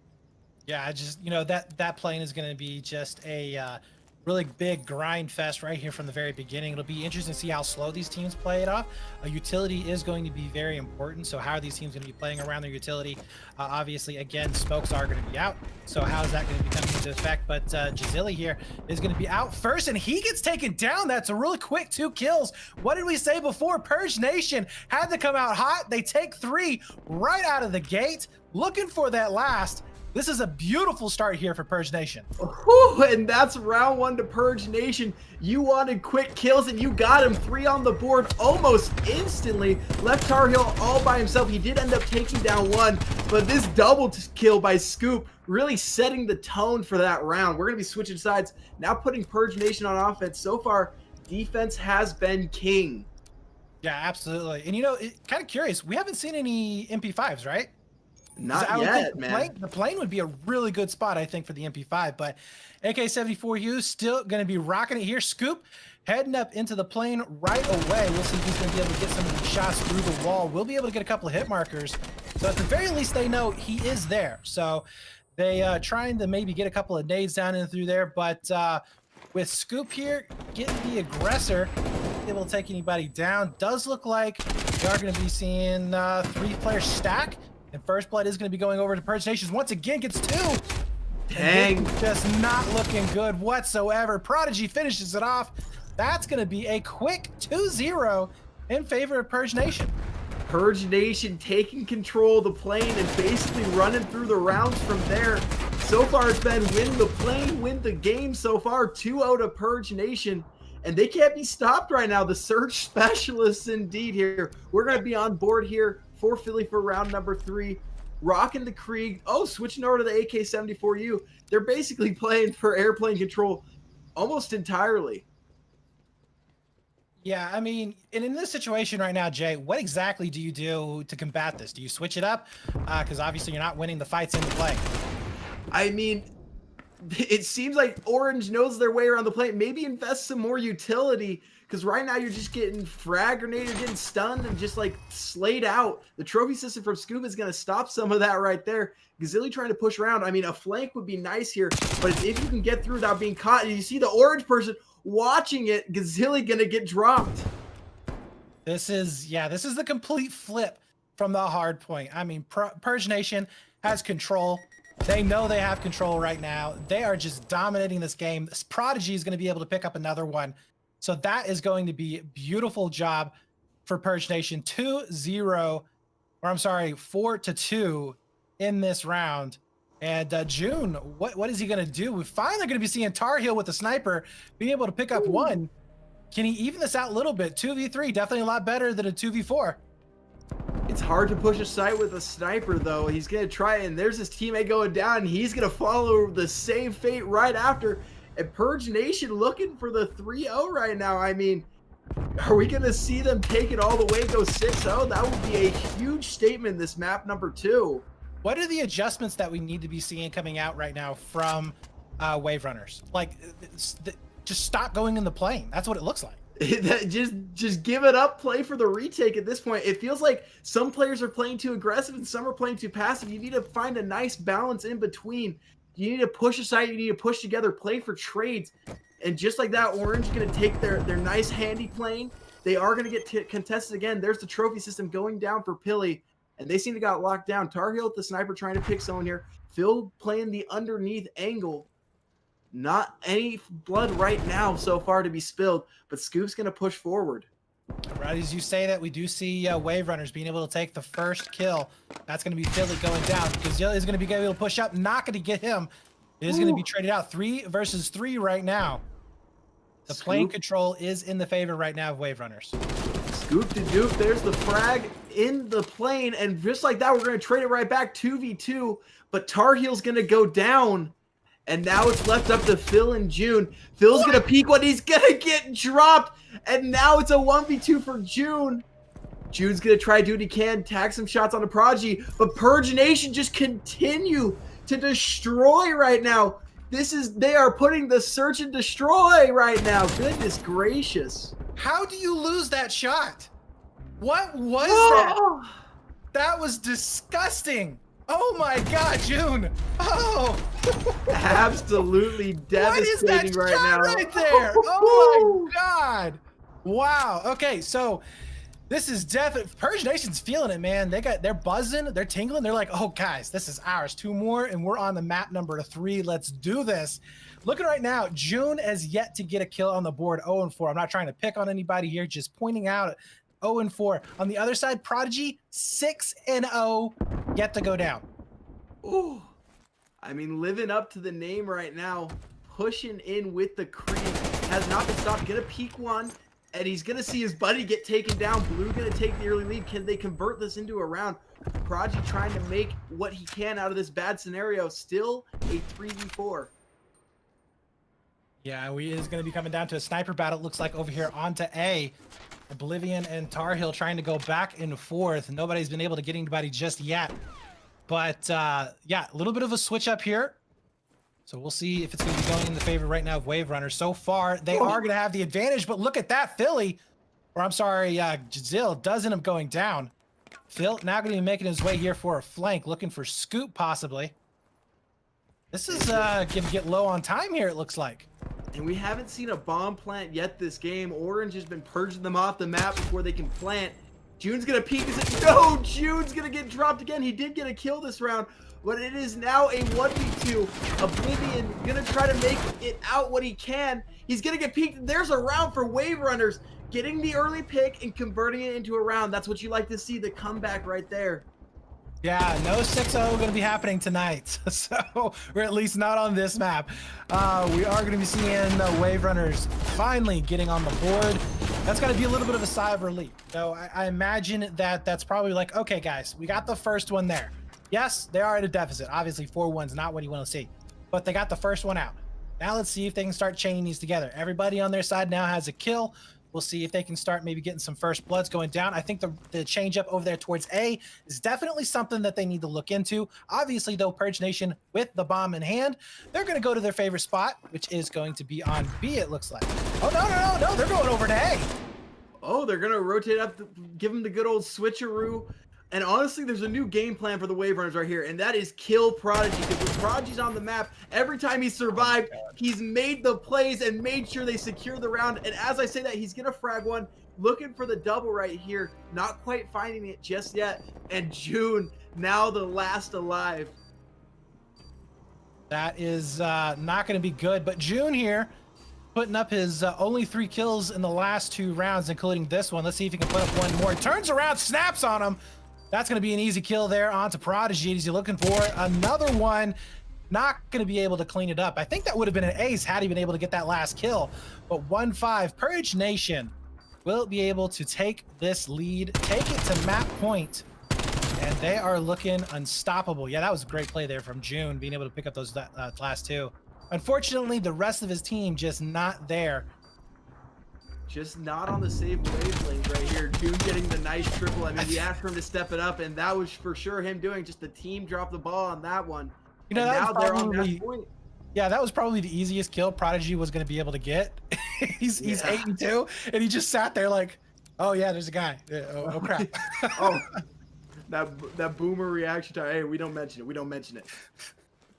Yeah, I just, you know, that plane is going to be just a really big grind fest right here from the very beginning. It'll be interesting to see how slow these teams play it off. Utility is going to be very important. So how are these teams going to be playing around their utility? Obviously, again, smokes are going to be out. So how is that going to be coming into effect? But Jazilli here is going to be out first, and he gets taken down. That's a really quick 2 kills. What did we say before? Purge Nation had to come out hot. They take 3 right out of the gate, looking for that last. This is a beautiful start here for Purge Nation. Whew, and that's round 1 to Purge Nation. You wanted quick kills, and you got him. 3 on the board almost instantly. Left Tar Heel all by himself. He did end up taking down 1, but this double kill by Scoop really setting the tone for that round. We're going to be switching sides, now putting Purge Nation on offense. So far, defense has been king. Yeah, absolutely. And, you know, kind of curious. We haven't seen any MP5s, right? Not yet, man. The plane would be a really good spot, I think, for the MP5. But AK-74U still going to be rocking it here. Scoop heading up into the plane right away. We'll see if he's going to be able to get some of these shots through the wall. We'll be able to get a couple of hit markers. So at the very least, they know he is there. So they trying to maybe get a couple of nades down and through there. But with Scoop here getting the aggressor, able to take anybody down. Does look like we are going to be seeing 3-player stack. And First Blood is going to be going over to Purge Nation. Once again, gets 2. Dang. Just not looking good whatsoever. Prodigy finishes it off. That's going to be a quick 2-0 in favor of Purge Nation. Purge Nation taking control of the plane and basically running through the rounds from there. So far, it's been win the plane, win the game so far. 2-0 to Purge Nation. And they can't be stopped right now. The Surge Specialists indeed here. We're going to be on board here for Philly for round number 3. Rocking the Krieg. Oh, switching over to the AK-74U. They're basically playing for airplane control almost entirely. Yeah, I mean, and in this situation right now, Jay, what exactly do you do to combat this? Do you switch it up? Because obviously you're not winning the fights in the play. I mean, it seems like Orange knows their way around the plane. Maybe invest some more utility, because right now you're just getting frag grenaded, getting stunned, and just like slayed out. The trophy system from Scuba is going to stop some of that right there. Gazilli trying to push around. I mean, a flank would be nice here, but if you can get through without being caught, you see the Orange person watching it, Gazilli going to get dropped. This is the complete flip from the hard point. I mean, Purge Nation has control. They know they have control right now. They are just dominating this game. This Prodigy is going to be able to pick up another one. So that is going to be a beautiful job for Purge Nation. 4-2 in this round. And June, what is he going to do? We're finally going to be seeing Tar Heel with the sniper being able to pick up 1. Can he even this out a little bit? 2v3, definitely a lot better than a 2v4. It's hard to push a site with a sniper, though. He's going to try it, and there's his teammate going down, and he's going to follow the same fate right after. And Purge Nation looking for the 3-0 right now. I mean, are we going to see them take it all the way, go 6-0? That would be a huge statement this map number 2. What are the adjustments that we need to be seeing coming out right now from WaveRunners? Like, just stop going in the plane. That's what it looks like. just give it up, play for the retake at this point. It feels like some players are playing too aggressive and some are playing too passive. You need to find a nice balance in between. You need to push aside, you need to push together, play for trades. And just like that, Orange is going to take their nice handy plane. They are going to get contested again. There's the trophy system going down for Pilly, and they seem to got locked down. Tar Heel with the sniper trying to pick someone here. Phil playing the underneath angle. Not any blood right now so far to be spilled, but Scoop's going to push forward. Right as you say that, we do see WaveRunners being able to take the first kill. That's going to be Philly going down because Zilla is going to be able to push up. Not going to get him. It is going to be traded out. 3 versus 3 right now. The plane control is in the favor right now of WaveRunners. Scoop to Duke. There's the frag in the plane. And just like that, we're going to trade it right back 2v2. But Tar Heel's going to go down. And now it's left up to Phil and June. Phil's going to peek what he's going to get dropped. And now it's a 1v2 for June. June's going to try to do what he can, tag some shots on the Prodigy. But Purge Nation just continue to destroy right now. They are putting the search and destroy right now. Goodness gracious. How do you lose that shot? What was that? That was disgusting. Oh my God, June. Oh. Absolutely devastating right now. What is that shot right there? Oh my God. Wow. Okay, so this is definitely Purge Nation's feeling it, man. They're buzzing, they're tingling. They're like, oh guys, this is ours. 2 more, and we're on the map number 3. Let's do this. Looking right now, June has yet to get a kill on the board. 0-4. I'm not trying to pick on anybody here, just pointing out 0-4. On the other side, Prodigy 6-0, yet to go down. Ooh. I mean, living up to the name right now, pushing in with the cream, has not been stopped. Gonna peek one. And he's going to see his buddy get taken down. Blue going to take the early lead. Can they convert this into a round? Prodigy trying to make what he can out of this bad scenario. Still a 3v4. Yeah, we is going to be coming down to a sniper battle. It looks like over here onto A. Oblivion and Tar Heel trying to go back and forth. Nobody's been able to get anybody just yet. But yeah, a little bit of a switch up here. So we'll see if it's going to be going in the favor right now of WaveRunners. So far, they are going to have the advantage, but look at that, Philly, or I'm sorry, Jazil does end up going down. Phil now going to be making his way here for a flank, looking for Scoop possibly. This is going to get low on time here, it looks like. And we haven't seen a bomb plant yet this game. Orange has been purging them off the map before they can plant. June's going to peek. No, June's going to get dropped again. He did get a kill this round. But it is now a 1v2. Oblivion going to try to make it out what he can. He's going to get peeked. There's a round for WaveRunners. Getting the early pick and converting it into a round. That's what you like to see, the comeback right there. Yeah, no 6-0 going to be happening tonight. So, or at least not on this map. We are going to be seeing WaveRunners finally getting on the board. That's going to be a little bit of a sigh of relief. So I imagine that that's probably like, okay, guys, we got the first one there. Yes, they are at a deficit. Obviously, 4-1's not what you want to see. But they got the first one out. Now let's see if they can start chaining these together. Everybody on their side now has a kill. We'll see if they can start maybe getting some first bloods going down. I think the change up over there towards A is definitely something that they need to look into. Obviously, though, Purge Nation with the bomb in hand, they're going to go to their favorite spot, which is going to be on B, it looks like. Oh, no, they're going over to A. Oh, they're going to rotate up, give them the good old switcheroo. And honestly, there's a new game plan for the WaveRunners right here, and that is kill Prodigy. Because when Prodigy's on the map, every time he's survived, he's made the plays and made sure they secure the round. And as I say that, he's going to frag one, looking for the double right here, not quite finding it just yet. And June, now the last alive. That is not going to be good, but June here, putting up his only 3 kills in the last 2 rounds, including this one. Let's see if he can put up one more. He turns around, snaps on him. That's going to be an easy kill there onto Prodigy. He's looking for another one. Not going to be able to clean it up. I think that would have been an ace had he been able to get that last kill. But 1-5, Purge Nation will be able to take this lead, take it to map point. and they are looking unstoppable. Yeah, that was a great play there from June, being able to pick up those last two. Unfortunately, the rest of his team just not there. Just not on the same wavelength right here. June getting the nice triple. I mean, we asked for him to step it up, and that was for sure him doing. Just the team dropped the ball on that one. You know, and that now was they're on probably, that point. yeah, that was probably the easiest kill Prodigy was going to be able to get. He's 8-2, and he just sat there like, oh yeah, there's a guy. Oh crap. Oh, that boomer reaction time. Hey, we don't mention it. We don't mention it.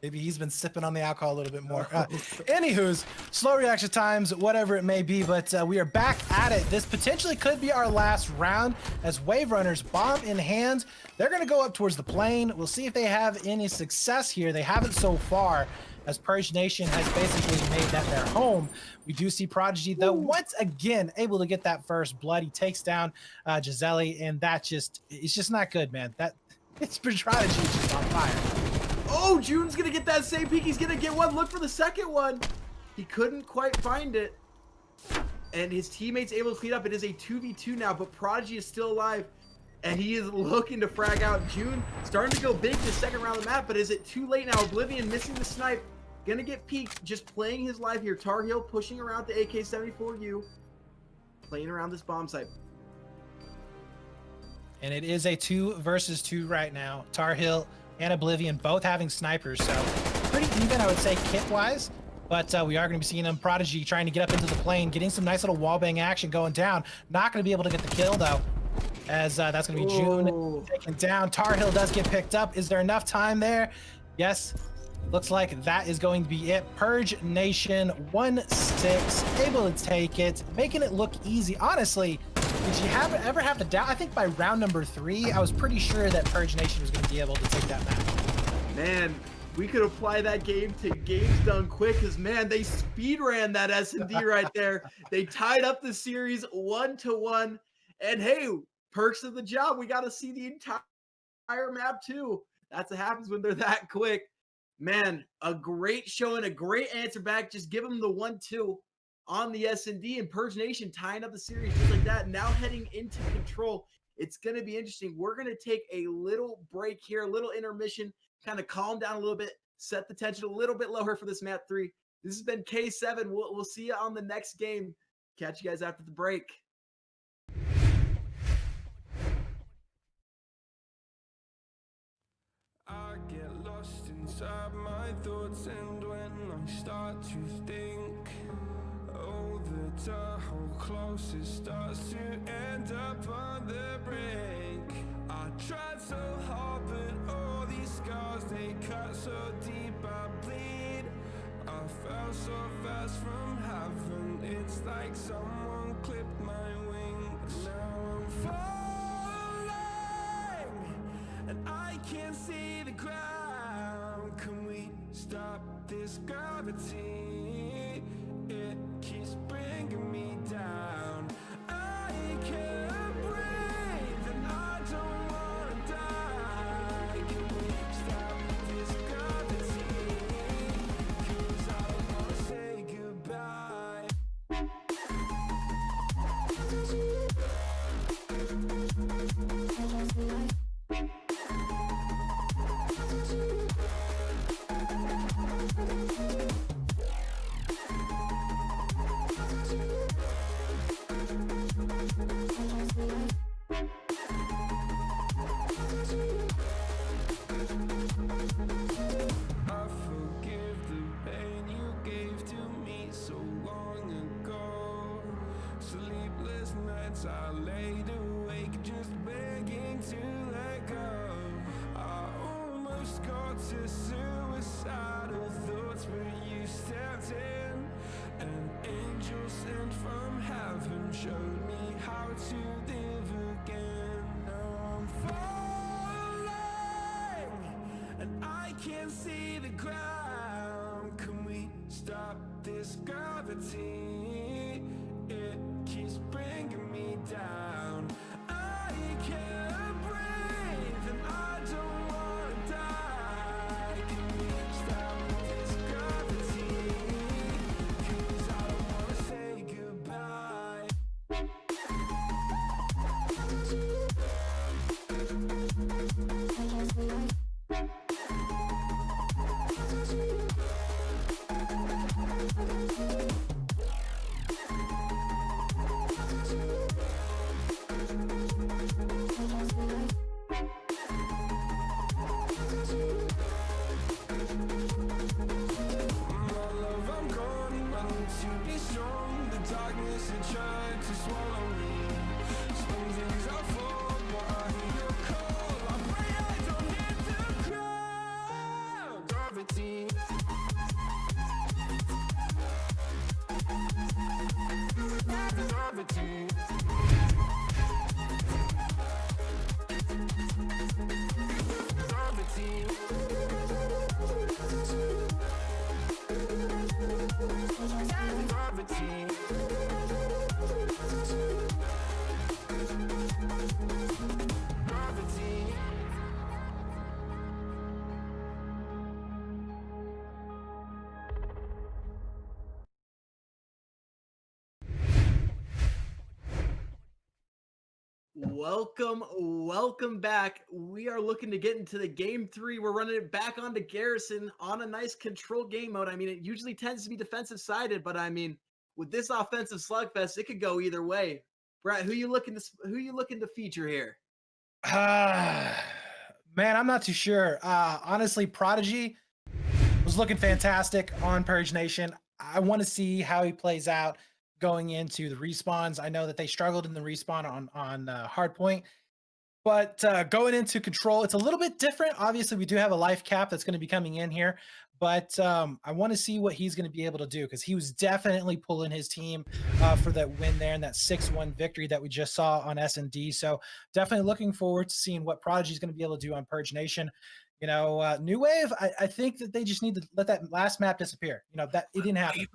Maybe he's been sipping on the alcohol a little bit more. Anywho's, slow reaction times, whatever it may be, but we are back at it. This potentially could be our last round as WaveRunners, bomb in hand. They're going to go up towards the plane. We'll see if they have any success here. They haven't so far, as Purge Nation has basically made that their home. We do see Prodigy, though, once again, able to get that first blood. He takes down Gisele, and it's just not good, man. It's Prodigy is just on fire. Oh, June's going to get that same peek. He's going to get one. Look for the second one. He couldn't quite find it. And his teammate's able to clean up. It is a 2v2 now, but Prodigy is still alive. And he is looking to frag out. June starting to go big in the second round of the map, but is it too late now? Oblivion missing the snipe. Gonna get peeked, just playing his life here. Tar Heel pushing around the AK-74U. Playing around this bomb site. And it is a 2 versus 2 right now. Tar Heel and Oblivion both having snipers, so pretty even, I would say, kit-wise. But we are going to be seeing him. Prodigy trying to get up into the plane, getting some nice little wallbang action going down. Not going to be able to get the kill, though, as that's going to be June taken down. Tar Heel does get picked up. Is there enough time there? Yes. Looks like that is going to be it. Purge Nation 1-6, able to take it, making it look easy. Honestly, did you ever have to doubt? I think by round number 3, I was pretty sure that Purge Nation was going to be able to take that match. Man, we could apply that game to games done quick because, man, they speed ran that S&D right there. They tied up the series 1-1. And, hey, perks of the job. We got to see the entire map, too. That's what happens when they're that quick. Man, a great showing, a great answer back. Just give them the 1-2 on the S&D, and Purge Nation tying up the series just like that. Now heading into control. It's going to be interesting. We're going to take a little break here, a little intermission, kind of calm down a little bit, set the tension a little bit lower for this map 3. This has been K7. We'll see you on the next game. Catch you guys after the break. I get lost inside my thoughts, and when I start to think, oh, the how close it starts to end up on the brink. I tried so hard, but all these scars, they cut so deep I bleed. I fell so fast from heaven, it's like someone clipped my wings. Now I'm falling, and I can't see the ground. Can we stop this gravity? It keeps bringing me down. I can't breathe, and I don't wanna die. Can we stop this gravity? 'Cause I don't wanna say goodbye. I forgive the pain you gave to me so long ago. Sleepless nights I laid awake just begging to let go. I almost got to suicidal thoughts, but you stepped in. An angel sent from heaven showed me how to live again. Now I'm falling, and I can't see the ground. Can we stop this gravity? It keeps bringing me down. I can't breathe, and I don't wanna die. Can we stop this gravity? 'Cause I don't wanna say goodbye. I'm gone, I need to be strong. The darkness had tried to swallow me. Some things I fall, but I hear your call. I pray I don't need to cry. Gravity. Gravity. Gravity. Gravity. Gravity. Welcome back. We are looking to get into the game 3. We're running it back onto Garrison on a nice control game mode. I mean, it usually tends to be defensive sided, but I mean, with this offensive slugfest, it could go either way. Brett, who you looking to feature here? Man, I'm not too sure. Honestly, Prodigy was looking fantastic on Purge Nation. I want to see how he plays out going into the respawns. I know that they struggled in the respawn on Hardpoint, but going into control, it's a little bit different. Obviously, we do have a life cap that's going to be coming in here, but I want to see what he's going to be able to do, because he was definitely pulling his team for that win there and that 6-1 victory that we just saw on S&D. So definitely looking forward to seeing what Prodigy is going to be able to do on Purge Nation. You know, New Wave, I think that they just need to let that last map disappear. You know, that it didn't happen.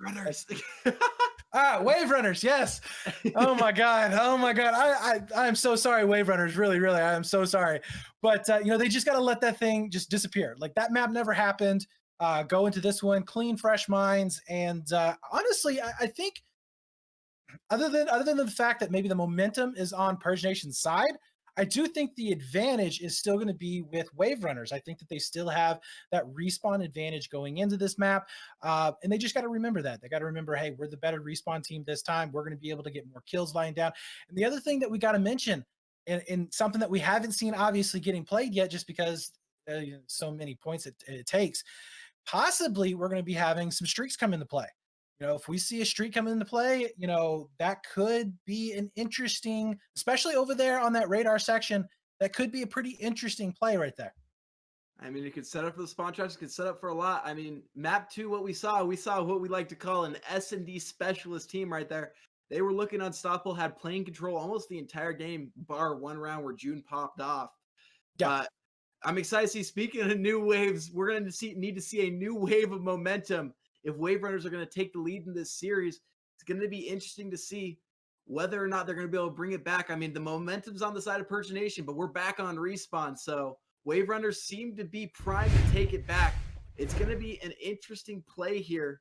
WaveRunners, yes. Oh my god. I'm so sorry, WaveRunners. Really, I am so sorry. But you know, they just got to let that thing just disappear. Like, that map never happened. Go into this one, clean, fresh minds, and honestly, I think other than the fact that maybe the momentum is on Purge Nation's side, I do think the advantage is still going to be with WaveRunners. I think that they still have that respawn advantage going into this map. And they just got to remember that. They got to remember, hey, we're the better respawn team this time. We're going to be able to get more kills lying down. And the other thing that we got to mention, and something that we haven't seen obviously getting played yet, just because so many points it takes, possibly we're going to be having some streaks come into play. You know, if we see a streak come into play, you know, that could be an interesting, especially over there on that radar section, that could be a pretty interesting play right there. I mean, it could set up for the spawn traps, it could set up for a lot. I mean, map 2, what we saw what we like to call an S&D specialist team right there. They were looking unstoppable, had playing control almost the entire game, bar one round where June popped off. Yeah. I'm excited to see, speaking of new waves, we're going to need to see a new wave of momentum. If WaveRunners are going to take the lead in this series, it's going to be interesting to see whether or not they're going to be able to bring it back. I mean, the momentum's on the side of Purge Nation, but we're back on respawn. So WaveRunners seem to be primed to take it back. It's going to be an interesting play here.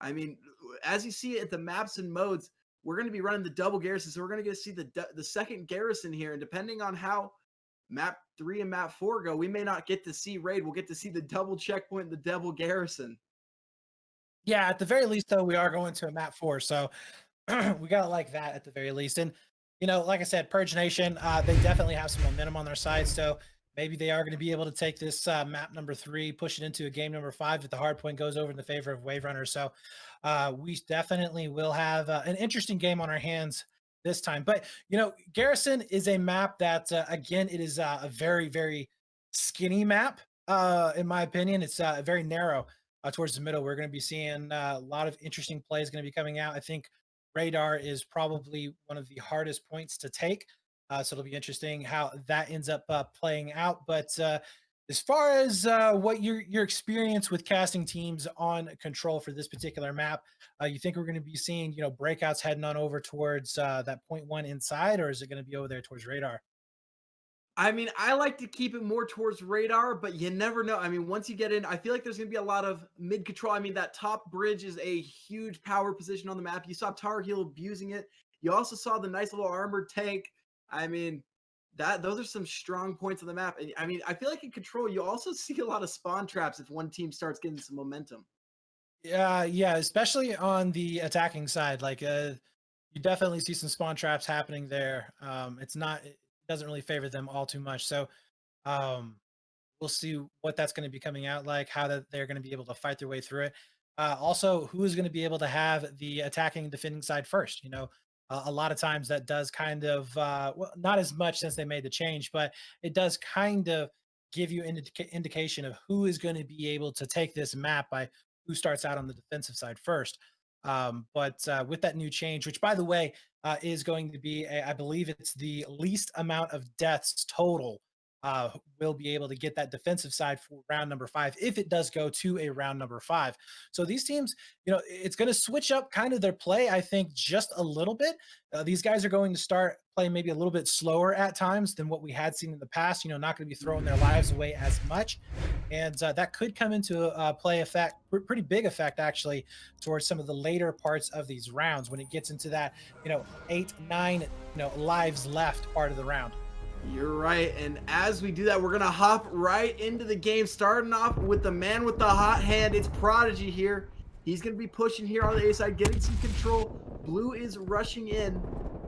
I mean, as you see it at the maps and modes, we're going to be running the double garrison. So we're going to get to see the second garrison here. And depending on how map 3 and map 4 go, we may not get to see raid. We'll get to see the double checkpoint and the double garrison. Yeah, at the very least, though, we are going to a map 4, so we got to like that at the very least. And, you know, like I said, Purge Nation, they definitely have some momentum on their side, so maybe they are going to be able to take this map number 3, push it into a game number 5 if the hard point goes over in the favor of WaveRunners. So we definitely will have an interesting game on our hands this time. But, you know, Garrison is a map that, again, it is a very, very skinny map, in my opinion. It's very narrow. Towards the middle, we're going to be seeing a lot of interesting plays going to be coming out. I think radar is probably one of the hardest points to take. So it'll be interesting how that ends up playing out. But as far as what your experience with casting teams on control for this particular map, you think we're going to be seeing, you know, breakouts heading on over towards that 0.1 inside, or is it going to be over there towards radar? I mean, I like to keep it more towards radar, but you never know. I mean, once you get in, I feel like there's going to be a lot of mid control. I mean, that top bridge is a huge power position on the map. You saw Tar Heel abusing it. You also saw the nice little armored tank. I mean, those are some strong points on the map. And I mean, I feel like in control, you also see a lot of spawn traps if one team starts getting some momentum. Yeah, especially on the attacking side. Like, you definitely see some spawn traps happening there. It doesn't really favor them all too much. So, um, we'll see what that's going to be coming out like, how that they're going to be able to fight their way through it. Also, who is going to be able to have the attacking and defending side first? A lot of times that does kind of, well, not as much since they made the change, but it does kind of give you an indication of who is going to be able to take this map by who starts out on the defensive side first. But with that new change, which by the way is going to be, I believe it's the least amount of deaths total, will be able to get that defensive side for round number 5 if it does go to a round number 5. So these teams, it's going to switch up kind of their play, I think, just a little bit. These guys are going to start playing maybe a little bit slower at times than what we had seen in the past. Not going to be throwing their lives away as much, and that could come into a play effect, pretty big effect actually, towards some of the later parts of these rounds when it gets into that 8, 9 lives left part of the round. You're right, and as we do that, we're gonna hop right into the game, starting off with the man with the hot hand. It's Prodigy here. He's gonna be pushing here on the A side, getting some control. Blue is rushing in,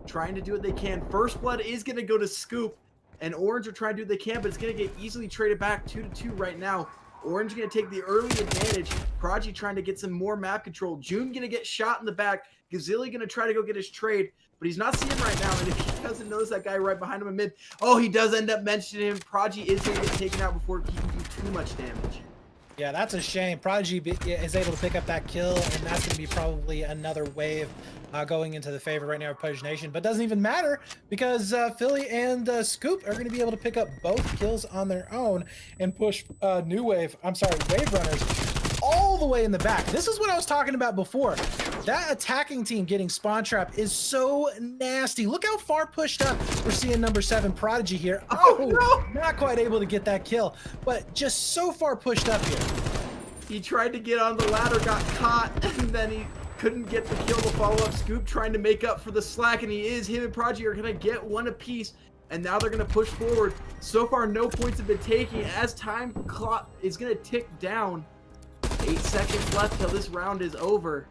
trying to do what they can. First blood is gonna go to Scoop, and Orange are trying to do what they can, but it's gonna get easily traded back 2-2 right now. Orange gonna take the early advantage. Prodigy trying to get some more map control. June gonna get shot in the back. Gazilli gonna try to go get his trade, but he's not seeing him right now. And if he doesn't notice that guy right behind him in mid, oh, he does end up mentioning him. Prodigy is gonna get taken out before he can do too much damage. Yeah, that's a shame. Prodigy is able to pick up that kill, and that's going to be probably another wave going into the favor right now of Purge Nation. But doesn't even matter because Philly and Scoop are going to be able to pick up both kills on their own and push WaveRunners all the way in the back. This is what I was talking about before. That attacking team getting spawn trap is so nasty. Look how far pushed up we're seeing number 7 Prodigy here. Oh, no! Not quite able to get that kill, but just so far pushed up here. He tried to get on the ladder, got caught, and then he couldn't get the kill to follow up. Scoop trying to make up for the slack, and him and Prodigy are gonna get one apiece, and now they're gonna push forward. So far, no points have been taken as time clock is gonna tick down. 8 seconds left till this round is over.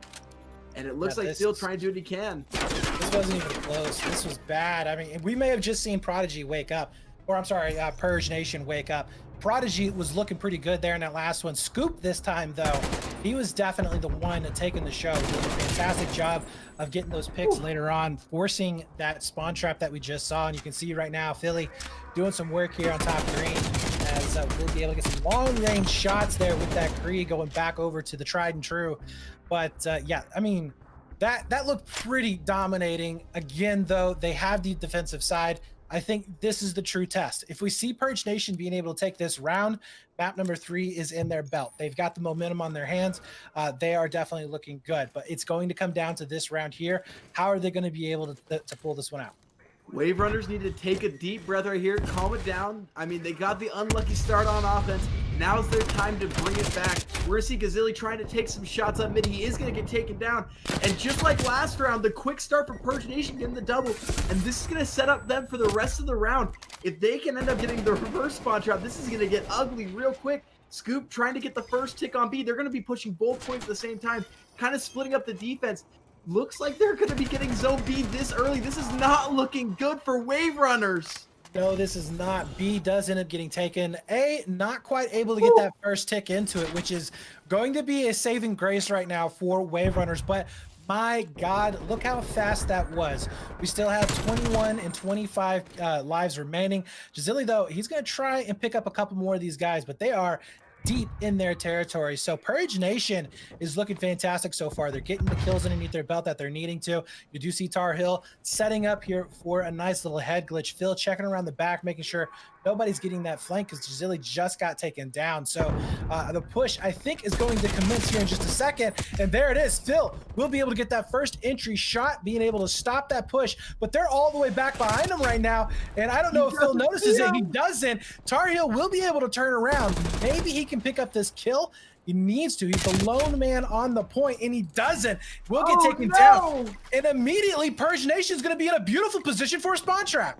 And it looks like Phil trying to do what he can. This wasn't even close. This was bad. I mean, we may have just seen Prodigy wake up. Or I'm sorry, Purge Nation wake up. Prodigy was looking pretty good there in that last one. Scoop this time, though, he was definitely the one taking the show. He did a fantastic job of getting those picks later on, forcing that spawn trap that we just saw. And you can see right now, Philly doing some work here on top green, as we'll be able to get some long-range shots there with that Kree going back over to the tried and true. But yeah, I mean, that looked pretty dominating. Again, though, they have the defensive side. I think this is the true test. If we see Purge Nation being able to take this round, map number 3 is in their belt. They've got the momentum on their hands. They are definitely looking good, but it's going to come down to this round here. How are they going to be able to pull this one out? WaveRunners need to take a deep breath right here, calm it down. I mean, they got the unlucky start on offense. Now's their time to bring it back. We're gonna see Gazilli trying to take some shots up mid. He is gonna get taken down. And just like last round, the quick start for Purge Nation getting the double. And this is gonna set up them for the rest of the round. If they can end up getting the reverse spawn trap, this is gonna get ugly real quick. Scoop trying to get the first tick on B. They're gonna be pushing both points at the same time, kind of splitting up the defense. Looks like they're going to be getting Zone B this early. This is not looking good for WaveRunners. No, this is not. B does end up getting taken. A, not quite able to get that first tick into it, which is going to be a saving grace right now for WaveRunners. But my God, look how fast that was. We still have 21 and 25 lives remaining. Gazilli, though, he's going to try and pick up a couple more of these guys, but they are deep in their territory. So Purge Nation is looking fantastic so far. They're getting the kills underneath their belt that they're needing to. You do see Tar Heel setting up here for a nice little head glitch. Phil checking around the back, making sure nobody's getting that flank because Gazilli just got taken down. So the push, I think, is going to commence here in just a second. And there it is. Phil will be able to get that first entry shot, being able to stop that push. But they're all the way back behind him right now. And I don't know if Phil notices it. He doesn't. Tar Heel will be able to turn around. Maybe he can pick up this kill. He needs to. He's the lone man on the point, and he doesn't. Will get taken down. And immediately, Purge Nation is going to be in a beautiful position for a spawn trap.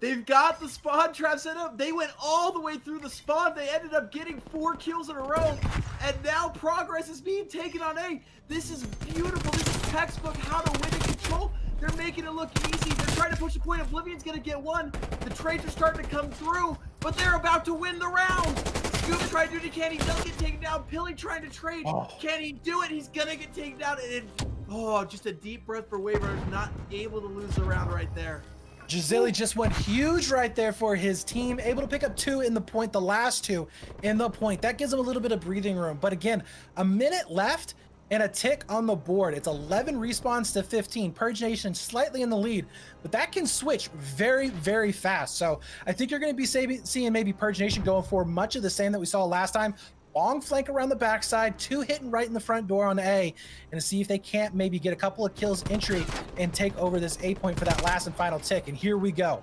They've got the spawn trap set up. They went all the way through the spawn. They ended up getting 4 kills in a row. And now progress is being taken on A. This is beautiful. This is textbook how to win and control. They're making it look easy. They're trying to push the point. Oblivion's going to get one. The trades are starting to come through, but they're about to win the round. Scoop trying to do it. Can he does get taken down? Pilly trying to trade. Can he do it? He's going to get taken down. And just a deep breath for WaveRunners. Not able to lose the round right there. Giseli just went huge right there for his team, able to pick up 2 in the point, the last 2 in the point. That gives him a little bit of breathing room. But again, a minute left and a tick on the board. It's 11 respawns to 15. Purge Nation slightly in the lead, but that can switch very, very fast. So I think you're going to be seeing maybe Purge Nation going for much of the same that we saw last time. Long flank around the backside, 2 hitting right in the front door on A, and see if they can't maybe get a couple of kills entry and take over this A point for that last and final tick. And here we go.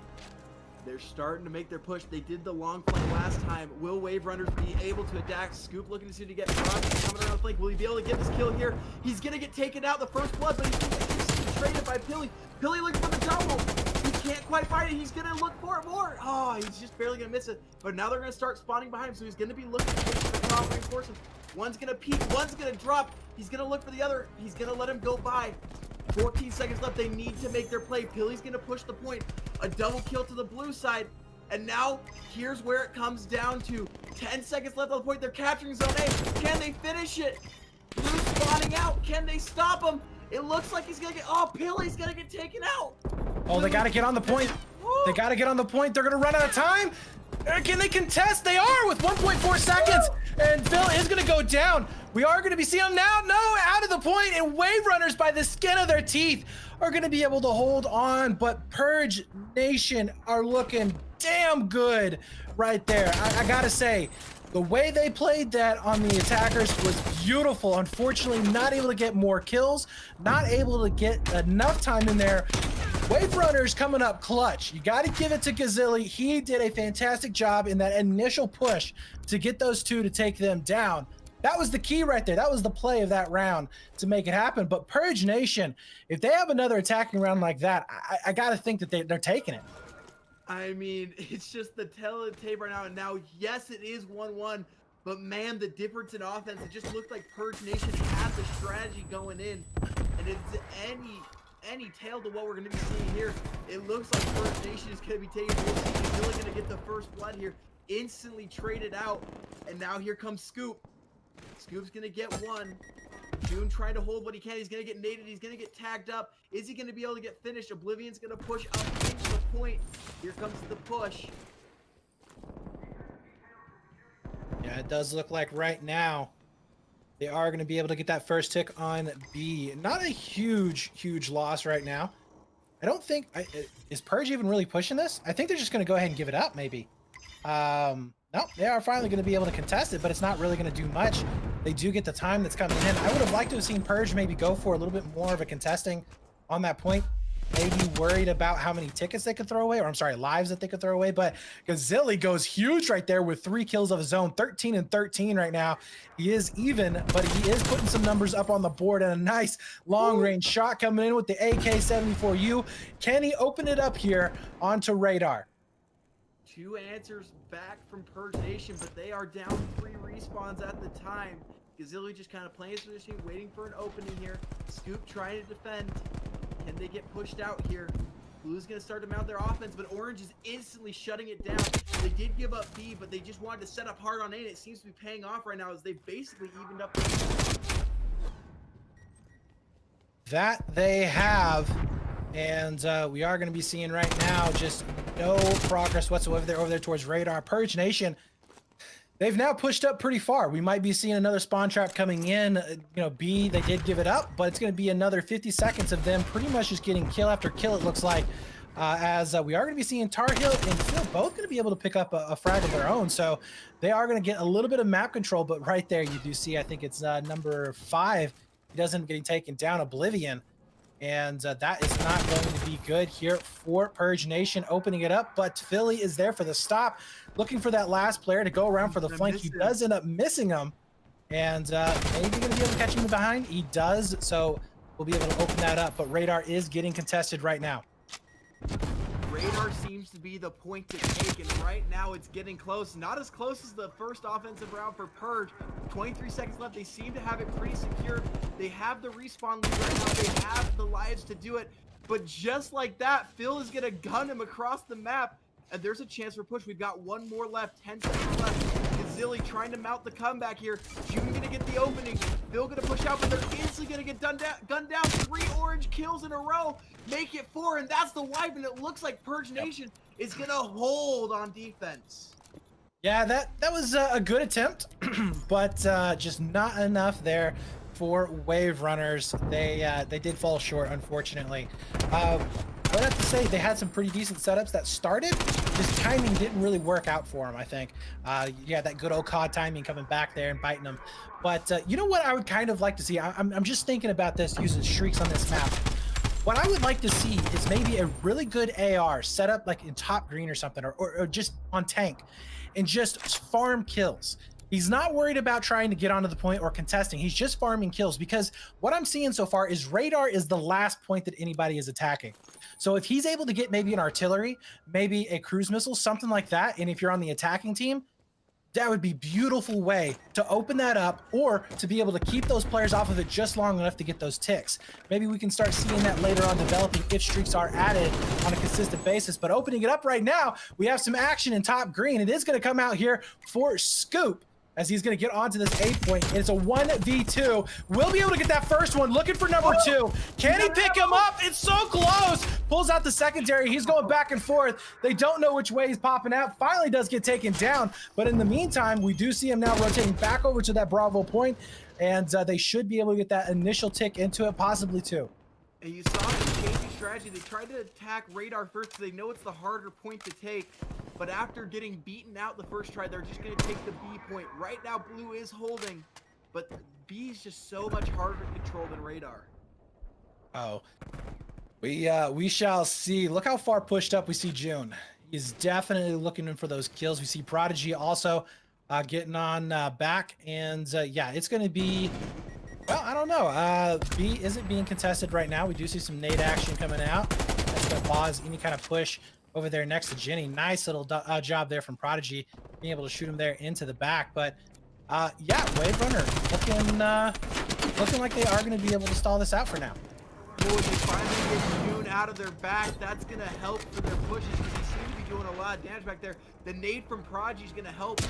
They're starting to make their push. They did the long flank last time. Will WaveRunners be able to adapt? Scoop looking to see to get Rouge coming around the flank. Will he be able to get this kill here? He's going to get taken out the first blood, but he's going to get instantly traded by Pilly. Pilly looking for the double. He can't quite find it. He's going to look for it more. Oh, he's just barely going to miss it. But now they're going to start spawning behind him, so he's going to be looking for the top reinforcements. One's going to peek. One's going to drop. He's going to look for the other. He's going to let him go by. 14 seconds left. They need to make their play. Pilly's going to push the point. A double kill to the blue side. And now, here's where it comes down to. 10 seconds left on the point. They're capturing zone A. Can they finish it? Blue spawning out. Can they stop him? It looks like he's going to get... Oh, Pilly's going to get taken out. Oh, they got to get on the point. They got to get on the point. They're going to run out of time. Can they contest? They are with 1.4 seconds. And Phil is going to go down. We are going to be seeing him now. No, out of the point. And WaveRunners, by the skin of their teeth, are going to be able to hold on. But Purge Nation are looking damn good right there. I got to say, the way they played that on the attackers was beautiful. Unfortunately, not able to get more kills, not able to get enough time in there. WaveRunners coming up clutch. You got to give it to Giseli. He did a fantastic job in that initial push to get those 2 to take them down. That was the key right there. That was the play of that round to make it happen. But Purge Nation, if they have another attacking round like that, I got to think that they're taking it. I mean, it's just the tail of the tape right now. And now, yes, it is 1-1. But, man, the difference in offense, it just looked like Purge Nation had the strategy going in. And it's any tail to what we're going to be seeing here. It looks like Purge Nation is going to be taking it. He's really going to get the first blood here. Instantly traded out. And now here comes Scoop. Scoop's going to get 1. June trying to hold what he can. He's going to get naded. He's going to get tagged up. Is he going to be able to get finished? Oblivion's going to push up into the point. Here comes the push. Yeah, it does look like right now they are going to be able to get that first tick on B. Not a huge loss right now. I don't think... is Purge even really pushing this? I think they're just going to go ahead and give it up, maybe. No, they are finally going to be able to contest it, but it's not really going to do much. They do get the time that's coming in. I would have liked to have seen Purge maybe go for a little bit more of a contesting on that point. Maybe worried about how many tickets they could throw away, or I'm sorry, lives that they could throw away. But Giseli goes huge right there with 3 kills of his own, 13 and 13 right now. He is even, but he is putting some numbers up on the board, and a nice long-range shot coming in with the AK-74U. Can he open it up here onto Radar? 2 answers back from Purge Nation, but they are down 3 respawns at the time. Giseli just kind of playing his position, waiting for an opening here. Scoop trying to defend. Can they get pushed out here? Blue's going to start to mount their offense, but Orange is instantly shutting it down. They did give up B, but they just wanted to set up hard on A, and it seems to be paying off right now as they basically evened up. That they have, and we are going to be seeing right now just no progress whatsoever. They're over there towards Radar. Purge Nation, they've now pushed up pretty far. We might be seeing another spawn trap coming in. B, they did give it up, but it's going to be another 50 seconds of them pretty much just getting kill after kill, it looks like, as we are going to be seeing Tar Heel and Phil both going to be able to pick up a frag of their own. So they are going to get a little bit of map control, but right there you do see, I think it's number 5. He doesn't getting taken down, Oblivion. And that is not going to be good here for Purge Nation, opening it up. But Philly is there for the stop, looking for that last player to go around for the flank. He does end up missing him. And maybe going to be able to catch him behind. He does, so we'll be able to open that up. But Radar is getting contested right now. Radar seems to be the point to take, and right now it's getting close. Not as close as the first offensive round for Purge. 23 seconds left. They seem to have it pretty secure. They have the respawn lead right now. They have the lives to do it. But just like that, Phil is going to gun him across the map. And there's a chance for push. We've got one more left. 10 seconds left. Gazilli trying to mount the comeback here. June going to get the opening. Phil going to push out, but they're instantly going to get gunned down. 3 orange kills in a row. Make it 4, and that's the wipe. And it looks like Purge Nation is going to hold on defense. Yeah, that was a good attempt, but just not enough there for WaveRunners. They did fall short, unfortunately. But I have to say, they had some pretty decent setups that started. Just timing didn't really work out for them, I think. Yeah, that good old COD timing coming back there and biting them. But you know what I would kind of like to see? I'm just thinking about this using streaks on this map. What I would like to see is maybe a really good AR set up like in top green or something, or just on tank, and just farm kills. He's not worried about trying to get onto the point or contesting. He's just farming kills, because what I'm seeing so far is Radar is the last point that anybody is attacking. So if he's able to get maybe an artillery, maybe a cruise missile, something like that, and if you're on the attacking team, that would be a beautiful way to open that up, or to be able to keep those players off of it just long enough to get those ticks. Maybe we can start seeing that later on developing if streaks are added on a consistent basis. But opening it up right now, we have some action in top green. It is going to come out here for Scoop, as he's going to get onto this A point. It's a 1v2. We'll be able to get that first one. Looking for number 2. Can he pick him up? It's so close. Pulls out the secondary. He's going back and forth. They don't know which way he's popping out. Finally does get taken down. But in the meantime, we do see him now rotating back over to that Bravo point. And they should be able to get that initial tick into it, possibly 2. And you saw them changing strategy. They tried to attack Radar first because they know it's the harder point to take. But after getting beaten out the first try, they're just going to take the B point. Right now, Blue is holding, but B is just so much harder to control than Radar. Oh, we shall see. Look how far pushed up we see June. He's definitely looking in for those kills. We see Prodigy also getting on back, and yeah, it's going to be, well, I don't know. B isn't being contested right now. We do see some nade action coming out. That's going to pause any kind of push over there next to Jenny. Nice little job there from Prodigy, being able to shoot him there into the back. But yeah, WaveRunner looking like they are going to be able to stall this out for now. Boy, they finally get June out of their back. That's going to help for their pushes, because he seems to be doing a lot of damage back there. The nade from Prodigy is going to help.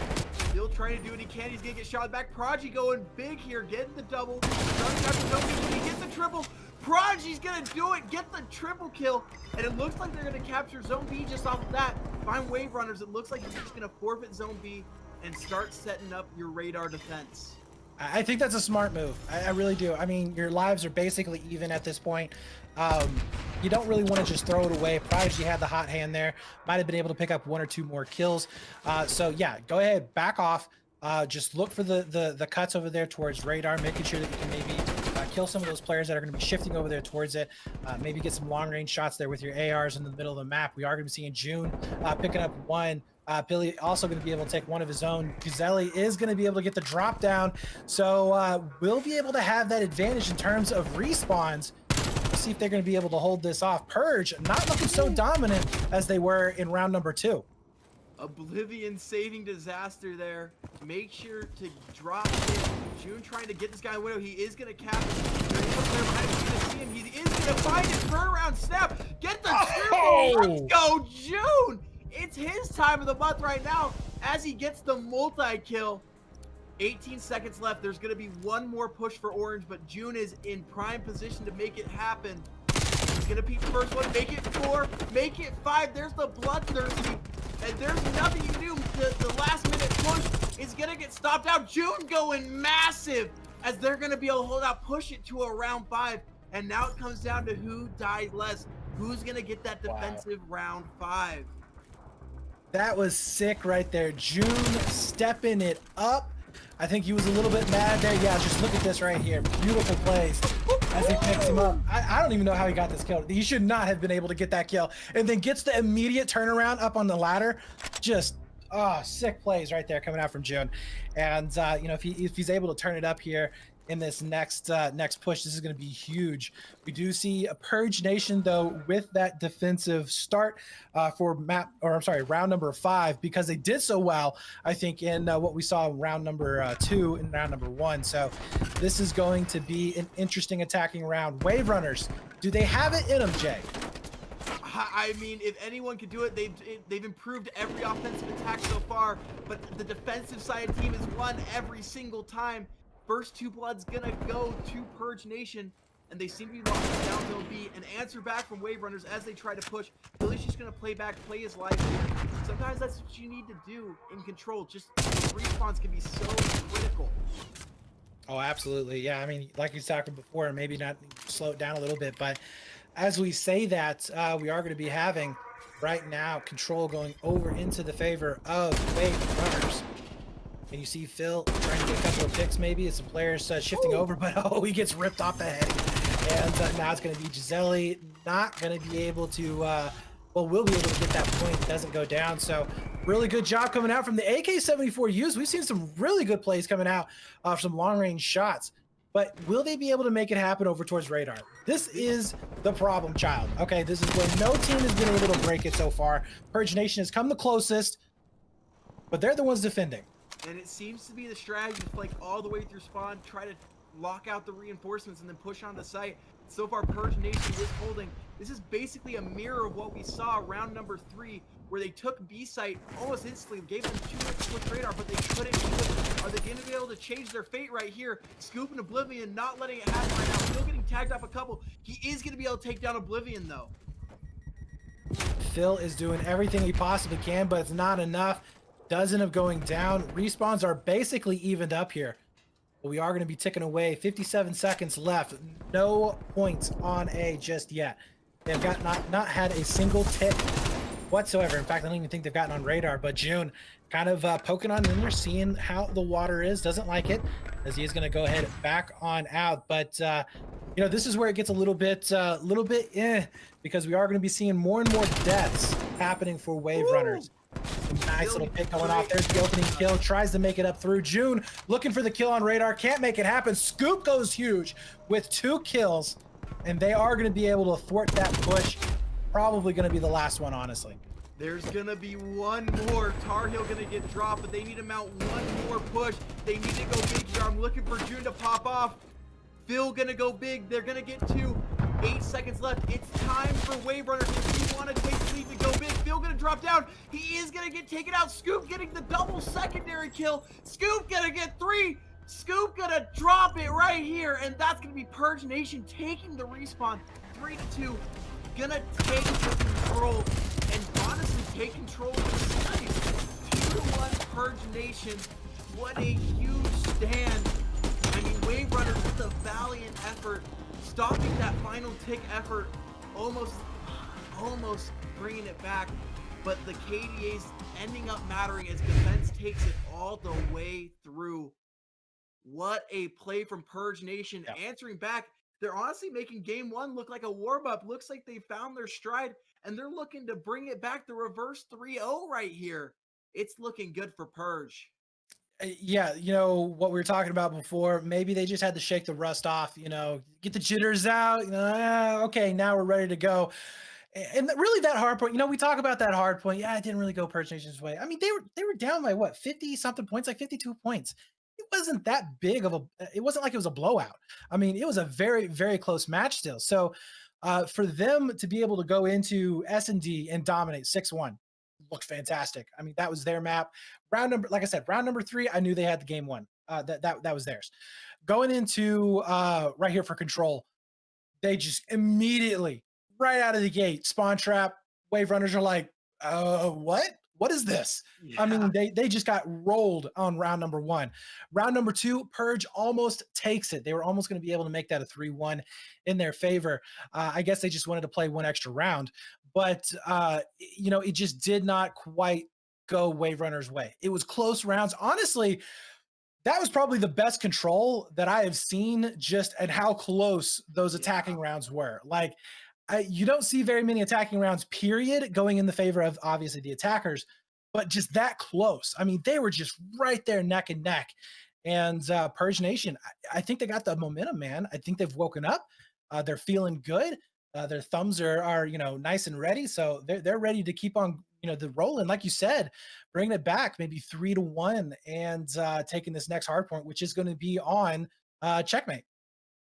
Still trying to do what he can. He's going to get shot back. Prodigy going big here, getting the double. He gets the triple. Prodigy's gonna do it, get the triple kill, and it looks like they're gonna capture Zone B just off of that. Find WaveRunners. It looks like you're just gonna forfeit Zone B and start setting up your Radar defense. I think that's a smart move. I really do. I mean, your lives are basically even at this point. You don't really want to just throw it away. Prodigy had the hot hand there. Might have been able to pick up 1 or 2 more kills. So yeah, go ahead, back off. Just look for the cuts over there towards Radar, making sure that you can maybe kill some of those players that are going to be shifting over there towards it. Maybe get some long range shots there with your ARs in the middle of the map. We are going to be seeing June picking up 1. Billy also going to be able to take 1 of his own. Guzeli is going to be able to get the drop down. So we'll be able to have that advantage in terms of respawns. Let's see if they're going to be able to hold this off. Purge not looking so dominant as they were in round number 2. Oblivion saving disaster there. Make sure to drop it. June trying to get this guy in window. He is going to cap it. He is going to find his turnaround snap. Get the triple. Let's go, June. It's his time of the month right now as he gets the multi-kill. 18 seconds left. There's going to be 1 more push for Orange, but June is in prime position to make it happen. He's going to peek the first one. Make it 4. Make it 5. There's the bloodthirsty. And there's nothing you can do. The last minute push is going to get stopped out. June going massive as they're going to be able to hold out, push it to a round 5. And now it comes down to who died less. Who's going to get that defensive round 5? That was sick right there. June stepping it up. I think he was a little bit mad there. Yeah, just look at this right here. Beautiful plays as he picks him up. I don't even know how he got this kill. He should not have been able to get that kill. And then gets the immediate turnaround up on the ladder. Just Oh, sick plays right there coming out from June. And you know, if he's able to turn it up here in this next push, this is going to be huge. We do see a Purge Nation though with that defensive start for round number 5, because they did so well, I think, in what we saw in round number 2 and round number 1. So this is going to be an interesting attacking round. WaveRunners, do they have it in them, Jay? I mean, if anyone could do it, they've improved every offensive attack so far, but the defensive side team has won every single time. First 2 blood's gonna go to Purge Nation, and they seem to be locking down zone B. An answer back from WaveRunners as they try to push. Billy's just gonna play back, play his life here. Sometimes that's what you need to do in control. Just the respawns can be so critical. Oh, absolutely. Yeah, I mean, like you talked before, maybe not slow it down a little bit, but as we say that, we are going to be having right now control going over into the favor of WaveRunners. And you see Phil trying to get a couple of picks, maybe. It's some players shifting over, but oh, he gets ripped off the head. And now it's going to be Gisele, not going to be able to, well, will be able to get that point. It doesn't go down. So really good job coming out from the AK-74 use. We've seen some really good plays coming out of some long-range shots. But will they be able to make it happen over towards radar? This is the problem child. Okay, this is where no team has been able to break it so far. Purge Nation has come the closest, but they're the ones defending. And it seems to be the strategy to like all the way through spawn, try to lock out the reinforcements and then push on the site. So far, Purge Nation is holding. This is basically a mirror of what we saw round number 3, where they took B site almost instantly, gave them 2 minutes to push radar, but they couldn't do it. Are they going to be able to change their fate right here? Scoop and Oblivion not letting it happen right now. Still getting tagged up a couple. He is going to be able to take down Oblivion though. Phil is doing everything he possibly can, but it's not enough. Doesn't have going down. Respawns are basically evened up here. But we are going to be ticking away. 57 seconds left. No points on A just yet. They've got not had a single tick whatsoever. In fact, I don't even think they've gotten on radar. But June kind of poking on in there, seeing how the water is. Doesn't like it, as he is going to go ahead back on out. But you know, this is where it gets a little bit because we are going to be seeing more and more deaths happening for WaveRunners. Nice little pick going off. There's the opening kill. Tries to make it up through. June looking for the kill on radar. Can't make it happen. Scoop goes huge with 2 kills. And they are going to be able to thwart that push. Probably going to be the last one, honestly. There's going to be one more. Tar Heel going to get dropped, but they need to mount one more push. They need to go big here. I'm looking for June to pop off. Phil going to go big. They're going to get 2. 8 seconds left. It's time for WaveRunners. If you want to take the lead to go big, Phil gonna drop down. He is gonna get taken out. Scoop getting the double secondary kill. Scoop gonna get 3. Scoop gonna drop it right here, and that's gonna be Purge Nation taking the respawn. 3-2. Gonna take the control, and honestly take control of the site. 2-1 Purge Nation. What a huge stand. I mean, WaveRunners with a valiant effort, stopping that final tick effort, almost bringing it back, but the KDA's ending up mattering as defense takes it all the way through. What a play from Purge Nation, answering back. They're honestly making game 1 look like a warm-up. Looks like they found their stride, and they're looking to bring it back, the reverse 3-0 right here. It's looking good for Purge. Yeah, you know what we were talking about before, maybe they just had to shake the rust off, you know, get the jitters out, you know, okay, now we're ready to go. And really that hard point, you know, we talk about that hard point. Yeah, it didn't really go Purge Nation's way. I mean, they were down by what, 50 something points, like 52 points. It wasn't that big of it wasn't like it was a blowout. I mean, it was a very, very close match still. So for them to be able to go into S&D and dominate 6-1, looked fantastic. I mean, that was their map. Like I said, round number 3, I knew they had the game won. That was theirs. Going into right here for control, they just immediately, right out of the gate, spawn trap. WaveRunners are like, what? What is this? Yeah. I mean, they just got rolled on round number 1. Round number 2, Purge almost takes it. They were almost going to be able to make that a 3-1 in their favor. I guess they just wanted to play one extra round. But, you know, it just did not quite go WaveRunners' way. It was close rounds. Honestly, that was probably the best control that I have seen, just at how close those attacking rounds were. Like, you don't see very many attacking rounds, period, going in the favor of, obviously, the attackers. but just that close. I mean, they were just right there neck and neck. And Purge Nation, I think they got the momentum, man. I think they've woken up. They're feeling good. Their thumbs are nice and ready. So they're ready to keep on, the rolling. Like you said, bringing it back maybe 3-1 and taking this next hard point, which is going to be on Checkmate.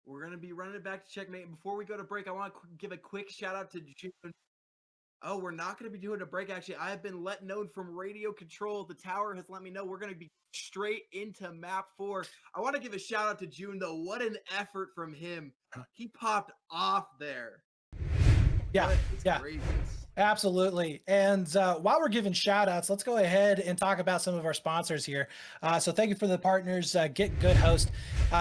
We're going to be running it back to Checkmate. And before we go to break, I want to give a quick shout out to June. Oh, we're not going to be doing a break. Actually, I have been let known from radio control. The tower has let me know we're going to be straight into map 4. I want to give a shout out to June, though. What an effort from him. He popped off there. Yeah, yeah. Crazy. Absolutely. And while we're giving shout outs, let's go ahead and talk about some of our sponsors here. So thank you for the partners, GitGudHosts.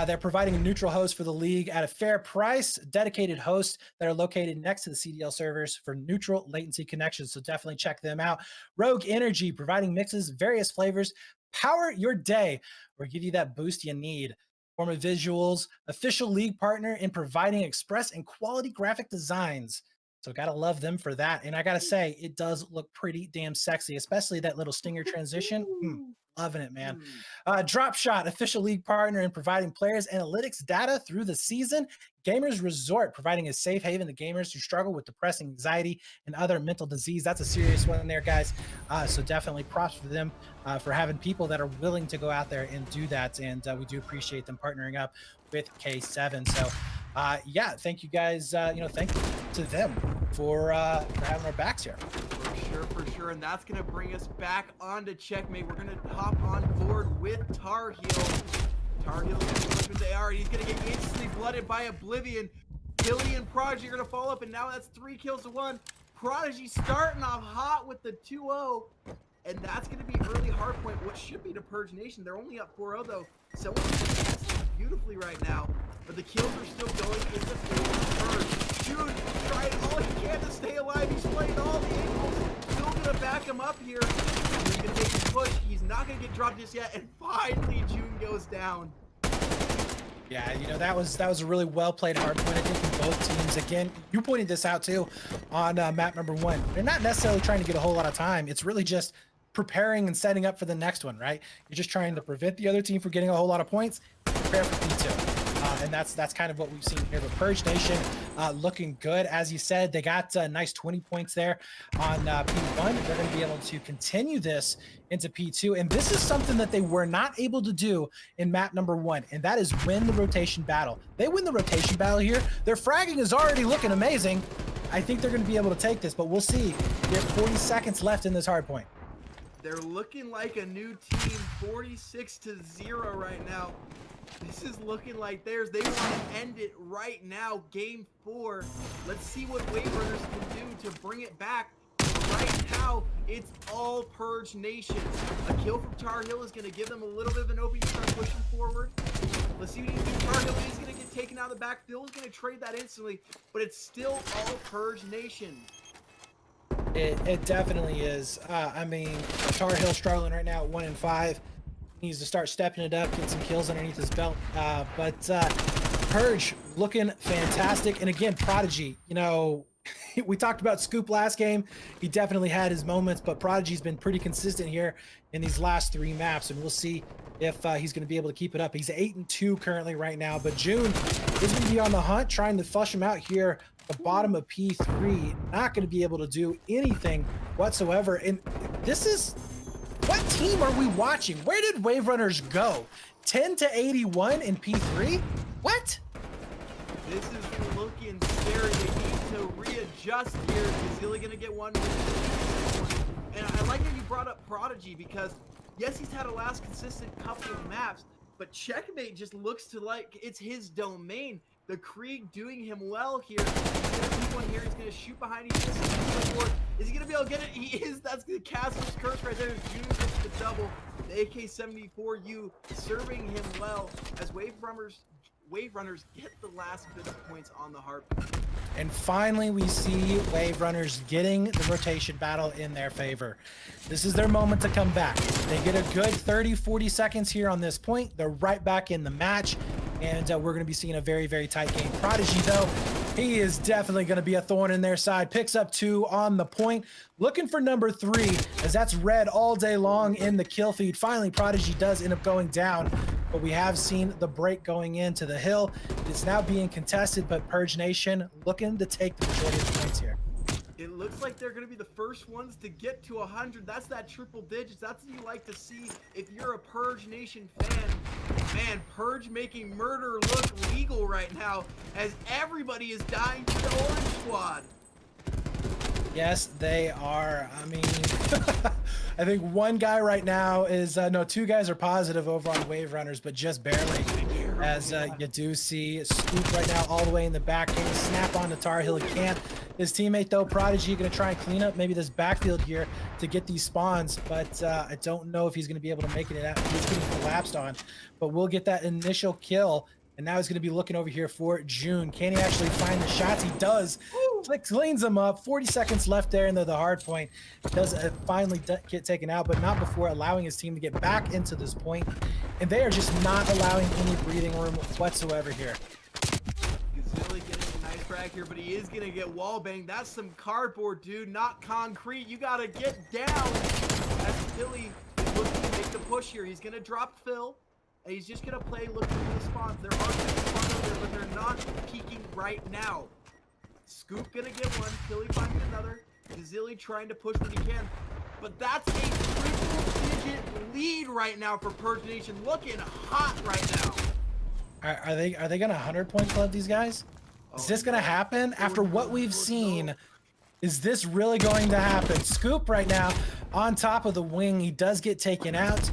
They're providing a neutral host for the league at a fair price, dedicated hosts that are located next to the CDL servers for neutral latency connections. So definitely check them out. Rogue Energy, providing mixes, various flavors. Power your day or give you that boost you need. FORUMA Visuals, official league partner in providing express and quality graphic designs. So gotta love them for that. And I gotta say, it does look pretty damn sexy, especially that little stinger transition. Loving it, man. DropShot, official league partner in providing players analytics data through the season. Gamers Resort, providing a safe haven to gamers who struggle with depressing anxiety and other mental disease. That's a serious one there, guys. So definitely props for them for having people that are willing to go out there and do that. And we do appreciate them partnering up with K7. So yeah, thank you guys. Thank you to them for having our backs here. For sure. And that's going to bring us back onto Checkmate. We're going to hop on board with Tar Heel. Tar Heel's going to push with the AR. He's going to get instantly blooded by Oblivion. Billy and Prodigy are going to follow up, and now that's 3 kills to 1. Prodigy starting off hot with the 2-0. And that's going to be early hardpoint, what should be to Purge Nation. They're only up 4-0, though. Someone's testing beautifully right now. But the kills are still going in the favor of Purge. June trying all he can to stay alive. He's playing all the angles. Still going to back him up here. And he's going to make his push. He's not going to get dropped just yet. And finally, June goes down. Yeah, that was a really well played hardpoint, I think, from both teams. Again, you pointed this out too on map number 1. They're not necessarily trying to get a whole lot of time. It's really just preparing and setting up for the next one, right? You're just trying to prevent the other team from getting a whole lot of points, prepare for P2. And that's kind of what we've seen here. But Purge Nation looking good. As you said, they got a nice 20 points there on P1. They're going to be able to continue this into P2. And this is something that they were not able to do in map number 1, and that is win the rotation battle. They win the rotation battle here. Their fragging is already looking amazing. I think they're going to be able to take this, but we'll see. They have 40 seconds left in this hard point. They're looking like a new team, 46-0 right now. This is looking like theirs. They want to end it right now, game 4. Let's see what WaveRunners can do to bring it back. Right now, it's all Purge Nation. A kill from Tar Heel is going to give them a little bit of an opening to start pushing forward. Let's see what he can do. Tar Heel is going to get taken out of the back. Phil's going to trade that instantly, but it's still all Purge Nation. It definitely is. I mean, Tar Heel struggling right now at 1-5. Needs to start stepping it up, get some kills underneath his belt. But Purge looking fantastic. And again, Prodigy, we talked about Scoop last game. He definitely had his moments, but Prodigy's been pretty consistent here in these last 3 maps, and we'll see if he's going to be able to keep it up. He's 8-2 currently right now, but June is going to be on the hunt, trying to flush him out here at the bottom of P3. Not going to be able to do anything whatsoever. And this is... what team are we watching? Where did WaveRunners go? 10-81 in P3? What? This is looking scary. They need to readjust here. Is Hilly going to get one? And I like that you brought up Prodigy because, yes, he's had a last consistent couple of maps, but Checkmate just looks to like it's his domain. The Krieg doing him well here. He's going to keep one here. He's going to shoot behind. Is he going to be able to get it? He is. That's the Casper's curse right there. June gets the double. The AK-74U serving him well as WaveRunners get the last bit of points on the Hardpoint. And finally, we see WaveRunners getting the rotation battle in their favor. This is their moment to come back. They get a good 30-40 seconds here on this point. They're right back in the match. and we're going to be seeing a very, very tight game. Prodigy, though, he is definitely going to be a thorn in their side. Picks up 2 on the point, looking for number 3, as that's red all day long in the kill feed. Finally, Prodigy does end up going down, but we have seen the break going into the hill. It's now being contested, but Purge Nation looking to take the majority of the points here. It looks like they're going to be the first ones to get to 100. That's that triple digits. That's what you like to see if you're a Purge Nation fan. Man, Purge making murder look legal right now as everybody is dying to the Orange Squad. Yes, they are. I mean, I think one guy right now is, no, 2 guys are positive over on WaveRunners, but just barely. As you do see Scoop right now all the way in the back. Can he snap on the Tar Heel? He can't. His teammate, though, Prodigy, going to try and clean up maybe this backfield here to get these spawns, but I don't know if he's going to be able to make it out. He's getting collapsed on, but we'll get that initial kill. And now he's going to be looking over here for June. Can he actually find the shots? He does. Cleans them up. 40 seconds left there in the hard point. Does finally get taken out, but not before allowing his team to get back into this point. And they are just not allowing any breathing room whatsoever here. Gazilli getting a nice frag here, but he is going to get wall banged. That's some cardboard, dude, not concrete. You got to get down. As Philly is looking to make the push here. He's going to drop Phil. And he's just going to play looking for the spawns. There are some spawns out there, but they're not peeking right now. Scoop gonna get one, Philly finding another, Gazilli trying to push when he can, but that's a triple-digit lead right now for Purge Nation, looking hot right now. Are they gonna 100 point club these guys? Is this gonna happen after what we've seen? Is this really going to happen? Scoop right now on top of the wing. He does get taken out.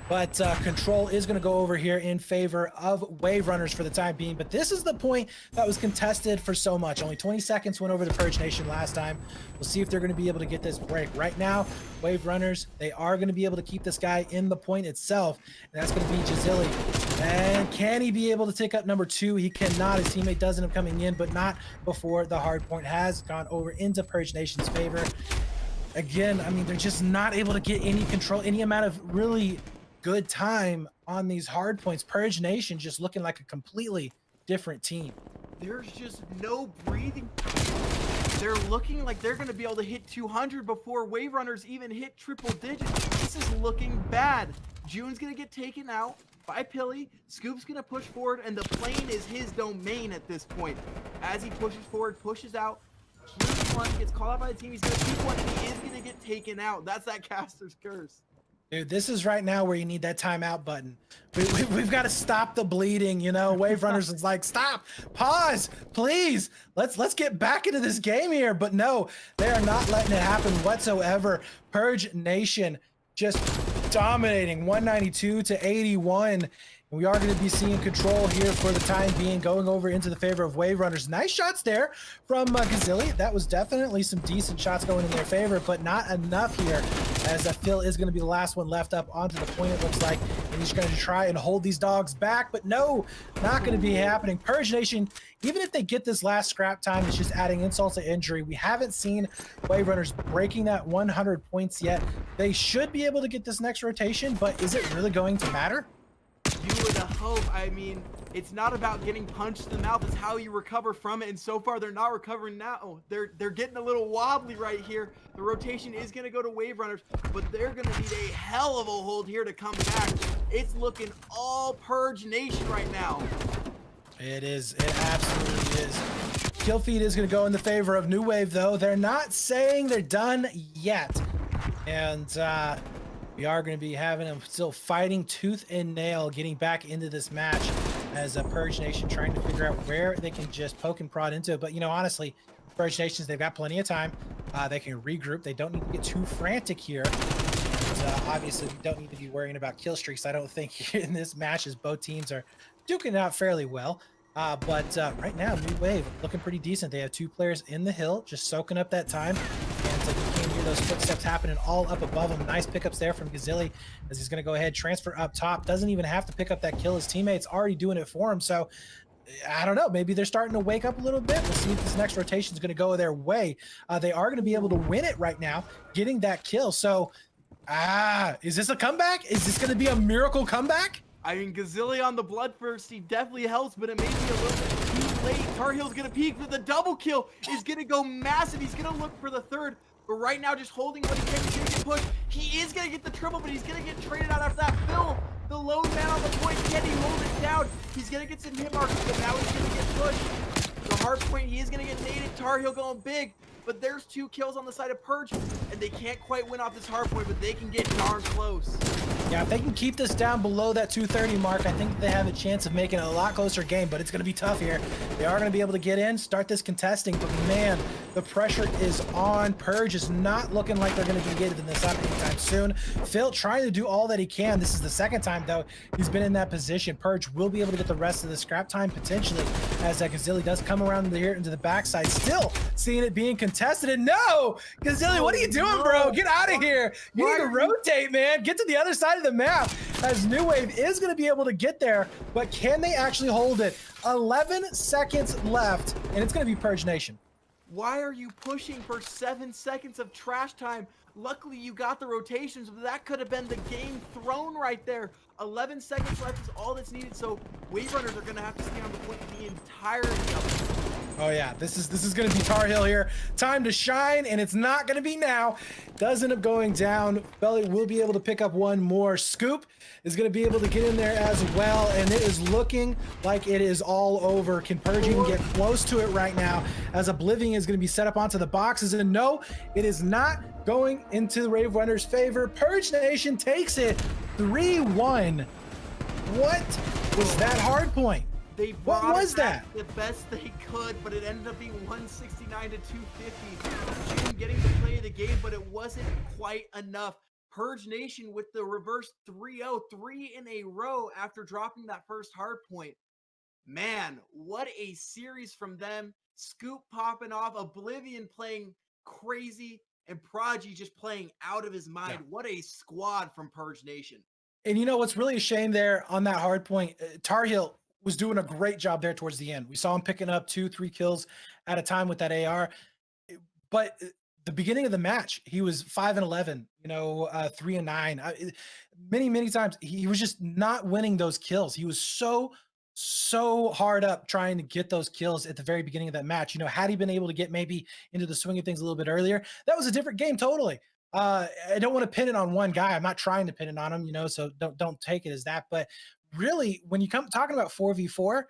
But control is going to go over here in favor of WaveRunners for the time being. But this is the point that was contested for so much. Only 20 seconds went over to Purge Nation last time. We'll see if they're going to be able to get this break. Right now, WaveRunners, they are going to be able to keep this guy in the point itself. And that's going to be Gazilli. And can he be able to take up number 2? He cannot. His teammate does end up coming in, but not before the hard point has gone over into Purge Nation's favor. Again, I mean, they're just not able to get any control, any amount of really good time on these hard points. Purge Nation just looking like a completely different team. There's just no breathing. They're looking like they're going to be able to hit 200 before WaveRunners even hit triple digits. This is looking bad. June's going to get taken out by Pilly. Scoop's going to push forward, and the plane is his domain at this point. As he pushes forward, pushes out, here's one, gets called out by the team. He's going to keep one, and he is going to get taken out. That's that caster's curse. Dude, this is right now where you need that timeout button. We've got to stop the bleeding, you know. WaveRunners is like, stop, pause, please. Let's get back into this game here. But no, they are not letting it happen whatsoever. Purge Nation just dominating 192 to 81. We are going to be seeing control here for the time being, going over into the favor of WaveRunners. Nice shots there from Gazilli. That was definitely some decent shots going in their favor, but not enough here, as Phil is going to be the last one left up onto the point, it looks like. And he's going to try and hold these dogs back, but no, not going to be happening. Purge Nation, even if they get this last scrap time, it's just adding insult to injury. We haven't seen WaveRunners breaking that 100 points yet. They should be able to get this next rotation, but is it really going to matter? You would hope. I mean, it's not about getting punched in the mouth. It's how you recover from it. And so far, they're not recovering now. They're getting a little wobbly right here. The rotation is going to go to WaveRunners, but they're going to need a hell of a hold here to come back. It's looking all Purge Nation right now. It is. It absolutely is. Kill feed is going to go in the favor of New Wave, though. They're not saying they're done yet. And we are going to be having them still fighting tooth and nail, getting back into this match as a Purge Nation trying to figure out where they can just poke and prod into it. But, you know, honestly, Purge Nations, they've got plenty of time. They can regroup. They don't need to get too frantic here. And, obviously, we don't need to be worrying about kill streaks. I don't think in this match, as both teams are duking it out fairly well. But right now, New Wave looking pretty decent. They have 2 players in the hill, just soaking up that time. And you can hear those footsteps happening all up above him. Nice pickups there from Gazilli, as he's going to go ahead, transfer up top. Doesn't even have to pick up that kill. His teammates already doing it for him. So I don't know. Maybe they're starting to wake up a little bit. We'll see if this next rotation is going to go their way. They are going to be able to win it right now, getting that kill. So, is this a comeback? Is this going to be a miracle comeback? I mean, Gazilli on the Bloodthirsty definitely helps, but it may be a little bit too late. Tar Heel's gonna peek, but the double kill is gonna go massive. He's gonna look for the third, but right now just holding what he can. He's gonna get pushed. He is gonna get the triple, but he's gonna get traded out after that. Phil, the lone man on the point, can he hold it down? He's gonna get some hit marks, but now he's gonna get pushed. The hard point, he is gonna get naded. Tar Heel going big, but there's 2 kills on the side of Purge, and they can't quite win off this hard point, but they can get darn close. Yeah, if they can keep this down below that 230 mark, I think they have a chance of making it a lot closer game, but it's going to be tough here. They are going to be able to get in, start this contesting, but man, the pressure is on. Purge is not looking like they're going to be getting this up anytime soon. Phil trying to do all that he can. This is the second time, though, he's been in that position. Purge will be able to get the rest of the scrap time, potentially, as Gazilli does come around here into the backside, still seeing it being contested. And no, Gazilli, what are you doing, bro? Get out of here. You need to rotate, man. Get to the other side of the map, as New Wave is going to be able to get there, but can they actually hold it? 11 seconds left, and it's going to be Purge Nation. Why are you pushing for 7 seconds of trash time? Luckily, you got the rotations, but that could have been the game thrown right there. 11 seconds left is all that's needed, so WaveRunners are going to have to stay on the point the entirety of it. Oh yeah, this is going to be Tar Heel here. Time to shine, and it's not going to be now. Does end up going down. Belly will be able to pick up one more. Scoop is going to be able to get in there as well, and it is looking like it is all over. Can Purge even get close to it right now, as Oblivion is going to be set up onto the boxes, and no, it is not going into the WaveRunners' favor. Purge Nation takes it 3-1. What was that hard point? They What was that? The best they could, but it ended up being 169 to 250. June getting to play the game, but it wasn't quite enough. Purge Nation with the reverse 3-0, 3 in a row after dropping that first hard point. Man, what a series from them. Scoop popping off, Oblivion playing crazy, and Prodigy just playing out of his mind. Yeah. What a squad from Purge Nation. And you know what's really a shame there on that hard point? Tar Heel was doing a great job there towards the end. We saw him picking up 2-3 kills at a time with that AR. But the beginning of the match, he was 5-11, 3-9. Many times he was just not winning those kills. He was so hard up trying to get those kills at the very beginning of that match. Had he been able to get maybe into the swing of things a little bit earlier, that was a different game totally. I don't want to pin it on one guy. I'm not trying to pin it on him, so don't take it as that. But really, when you come talking about 4v4,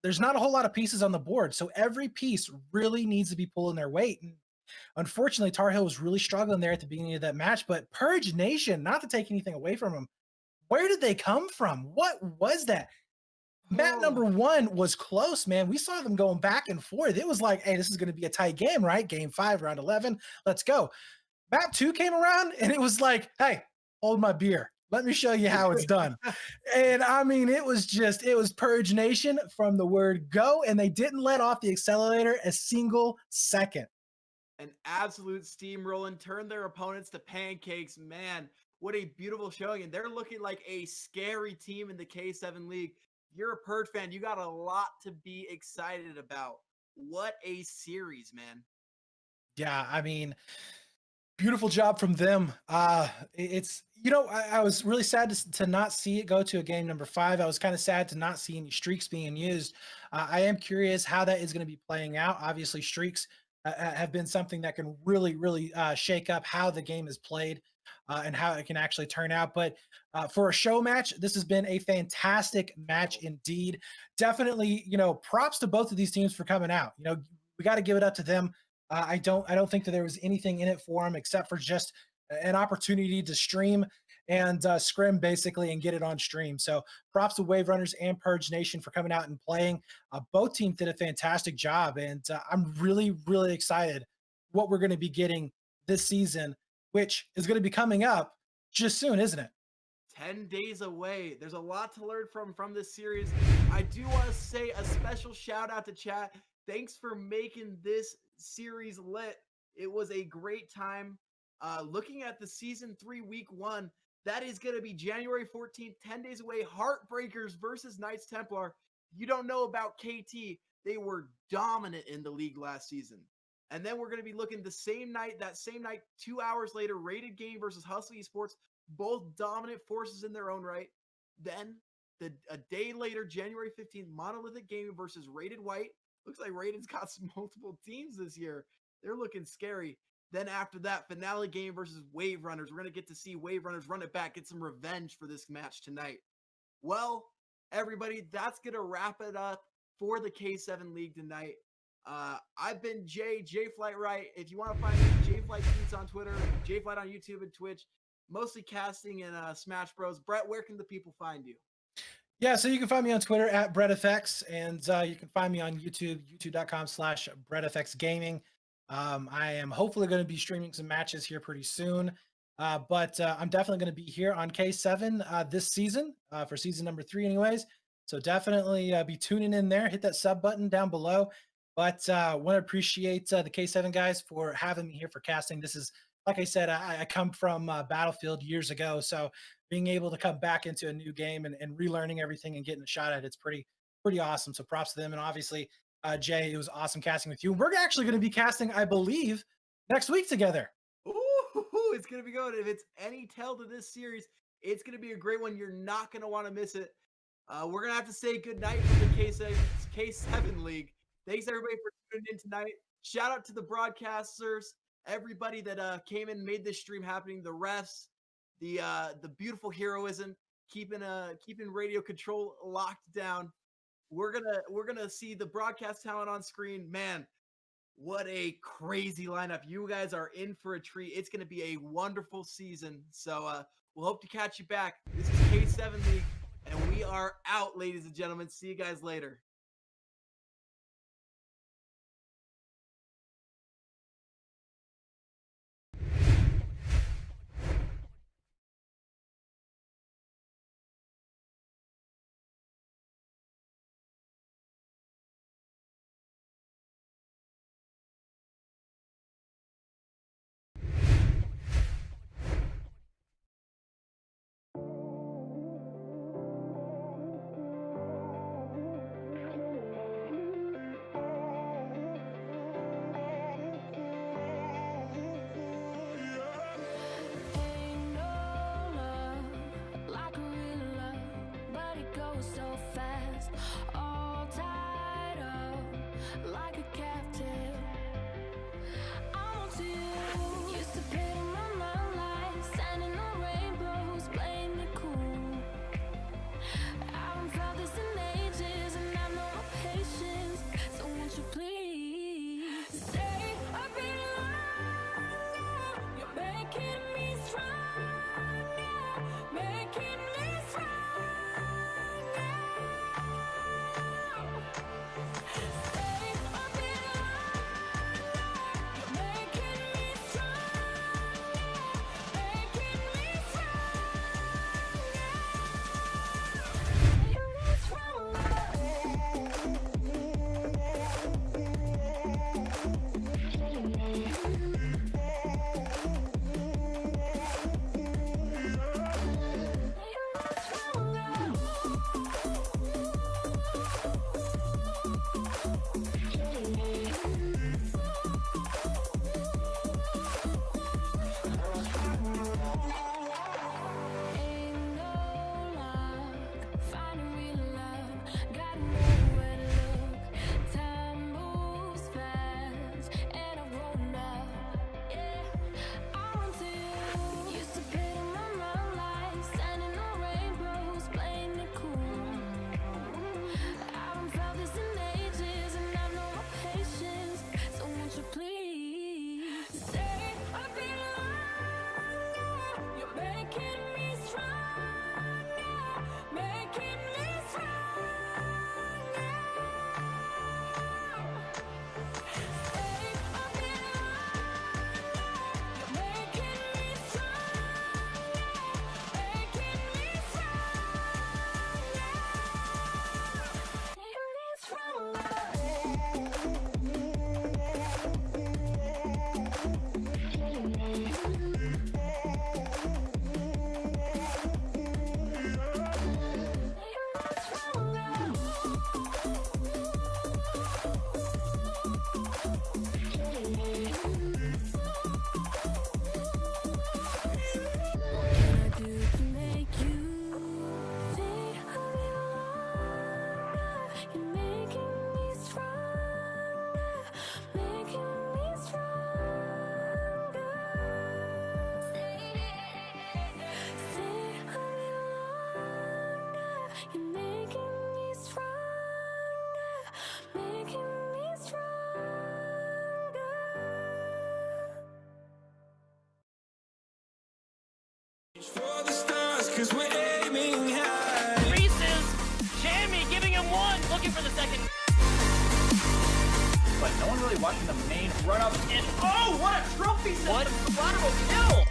there's not a whole lot of pieces on the board. So every piece really needs to be pulling their weight. And unfortunately, Tar Heel was really struggling there at the beginning of that match. But Purge Nation, not to take anything away from them, where did they come from? What was that? Map number 1 was close, man. We saw them going back and forth. It was like, hey, this is going to be a tight game, right? Game 5, round 11. Let's go. Map 2 came around, and it was like, hey, hold my beer. Let me show you how it's done. And I mean, it was Purge Nation from the word go, and they didn't let off the accelerator a single second. An absolute steamrolling, turned their opponents to pancakes. Man, what a beautiful showing. And they're looking like a scary team in the K7 League. If you're a Purge fan, you got a lot to be excited about. What a series, man. Yeah, I mean, beautiful job from them. It's, I was really sad to not see it go to a game number 5. I was kind of sad to not see any streaks being used. I am curious how that is going to be playing out. Obviously, streaks have been something that can really shake up how the game is played and how it can actually turn out. But for a show match, this has been a fantastic match indeed. Definitely, props to both of these teams for coming out. We got to give it up to them. I don't think that there was anything in it for them except for just an opportunity to stream and scrim basically and get it on stream. So props to WaveRunners and Purge Nation for coming out and playing. Both teams did a fantastic job, and I'm really excited what we're going to be getting this season, which is going to be coming up just soon, isn't it? 10 days away. There's a lot to learn from this series. I do want to say a special shout out to chat. Thanks for making this series lit. It was a great time. Looking at the season 3 week 1, that is going to be January 14th, 10 days away. Heartbreakers versus Knights Templar. You don't know about KT. They were dominant in the league last season. And then we're going to be looking that same night, 2 hours later, Rated Game versus Hustle Esports. Both dominant forces in their own right. Then a day later, January 15th, Monolithic Gaming versus Rated White. Looks like Rated's got some multiple teams this year. They're looking scary. Then after that, Finale Game versus WaveRunners. We're going to get to see WaveRunners run it back, get some revenge for this match tonight. Well, everybody, that's going to wrap it up for the K7 League tonight. I've been JFlightRight. If you want to find me, JFlight Tweets on Twitter, JFlight on YouTube and Twitch, mostly casting and Smash Bros. Brett, where can the people find you? Yeah, so you can find me on Twitter at BrettFX, and you can find me on YouTube, youtube.com/BrettFXGaming. I am hopefully going to be streaming some matches here pretty soon, but I'm definitely going to be here on K7 this season, for season number 3 anyways. So definitely be tuning in there. Hit that sub button down below. But want to appreciate the K7 guys for having me here for casting. This is, like I said, I come from Battlefield years ago, so being able to come back into a new game and relearning everything and getting a shot at it's pretty awesome. So props to them. And obviously, Jay, it was awesome casting with you. We're actually going to be casting, I believe, next week together. Ooh, it's going to be good. If it's any tell to this series, it's going to be a great one. You're not going to want to miss it. We're going to have to say goodnight for the K7 League. Thanks, everybody, for tuning in tonight. Shout out to the broadcasters, everybody that came in and made this stream happening, the refs, the beautiful heroism, keeping radio control locked down. We're gonna see the broadcast talent on screen. Man, what a crazy lineup. You guys are in for a treat. It's gonna be a wonderful season. So we'll hope to catch you back. This is K7 League, and we are out, ladies and gentlemen. See you guys later. Ain't no love like a real love, but it goes so fast. All tied up like a captive. I want you. Used to paint my mind like standing on rainbows, playing it cool. I haven't felt this in ages, and I know patience. So won't you please stay a bit longer? You're making me stronger, making me stronger. You're making me stronger, making me stronger. For the stars, 'cause we're aiming high. Reese's, Jamie giving him one, looking for the second. But no one really watching the main run up. And oh, what a trophy system! What? Geronimo kill!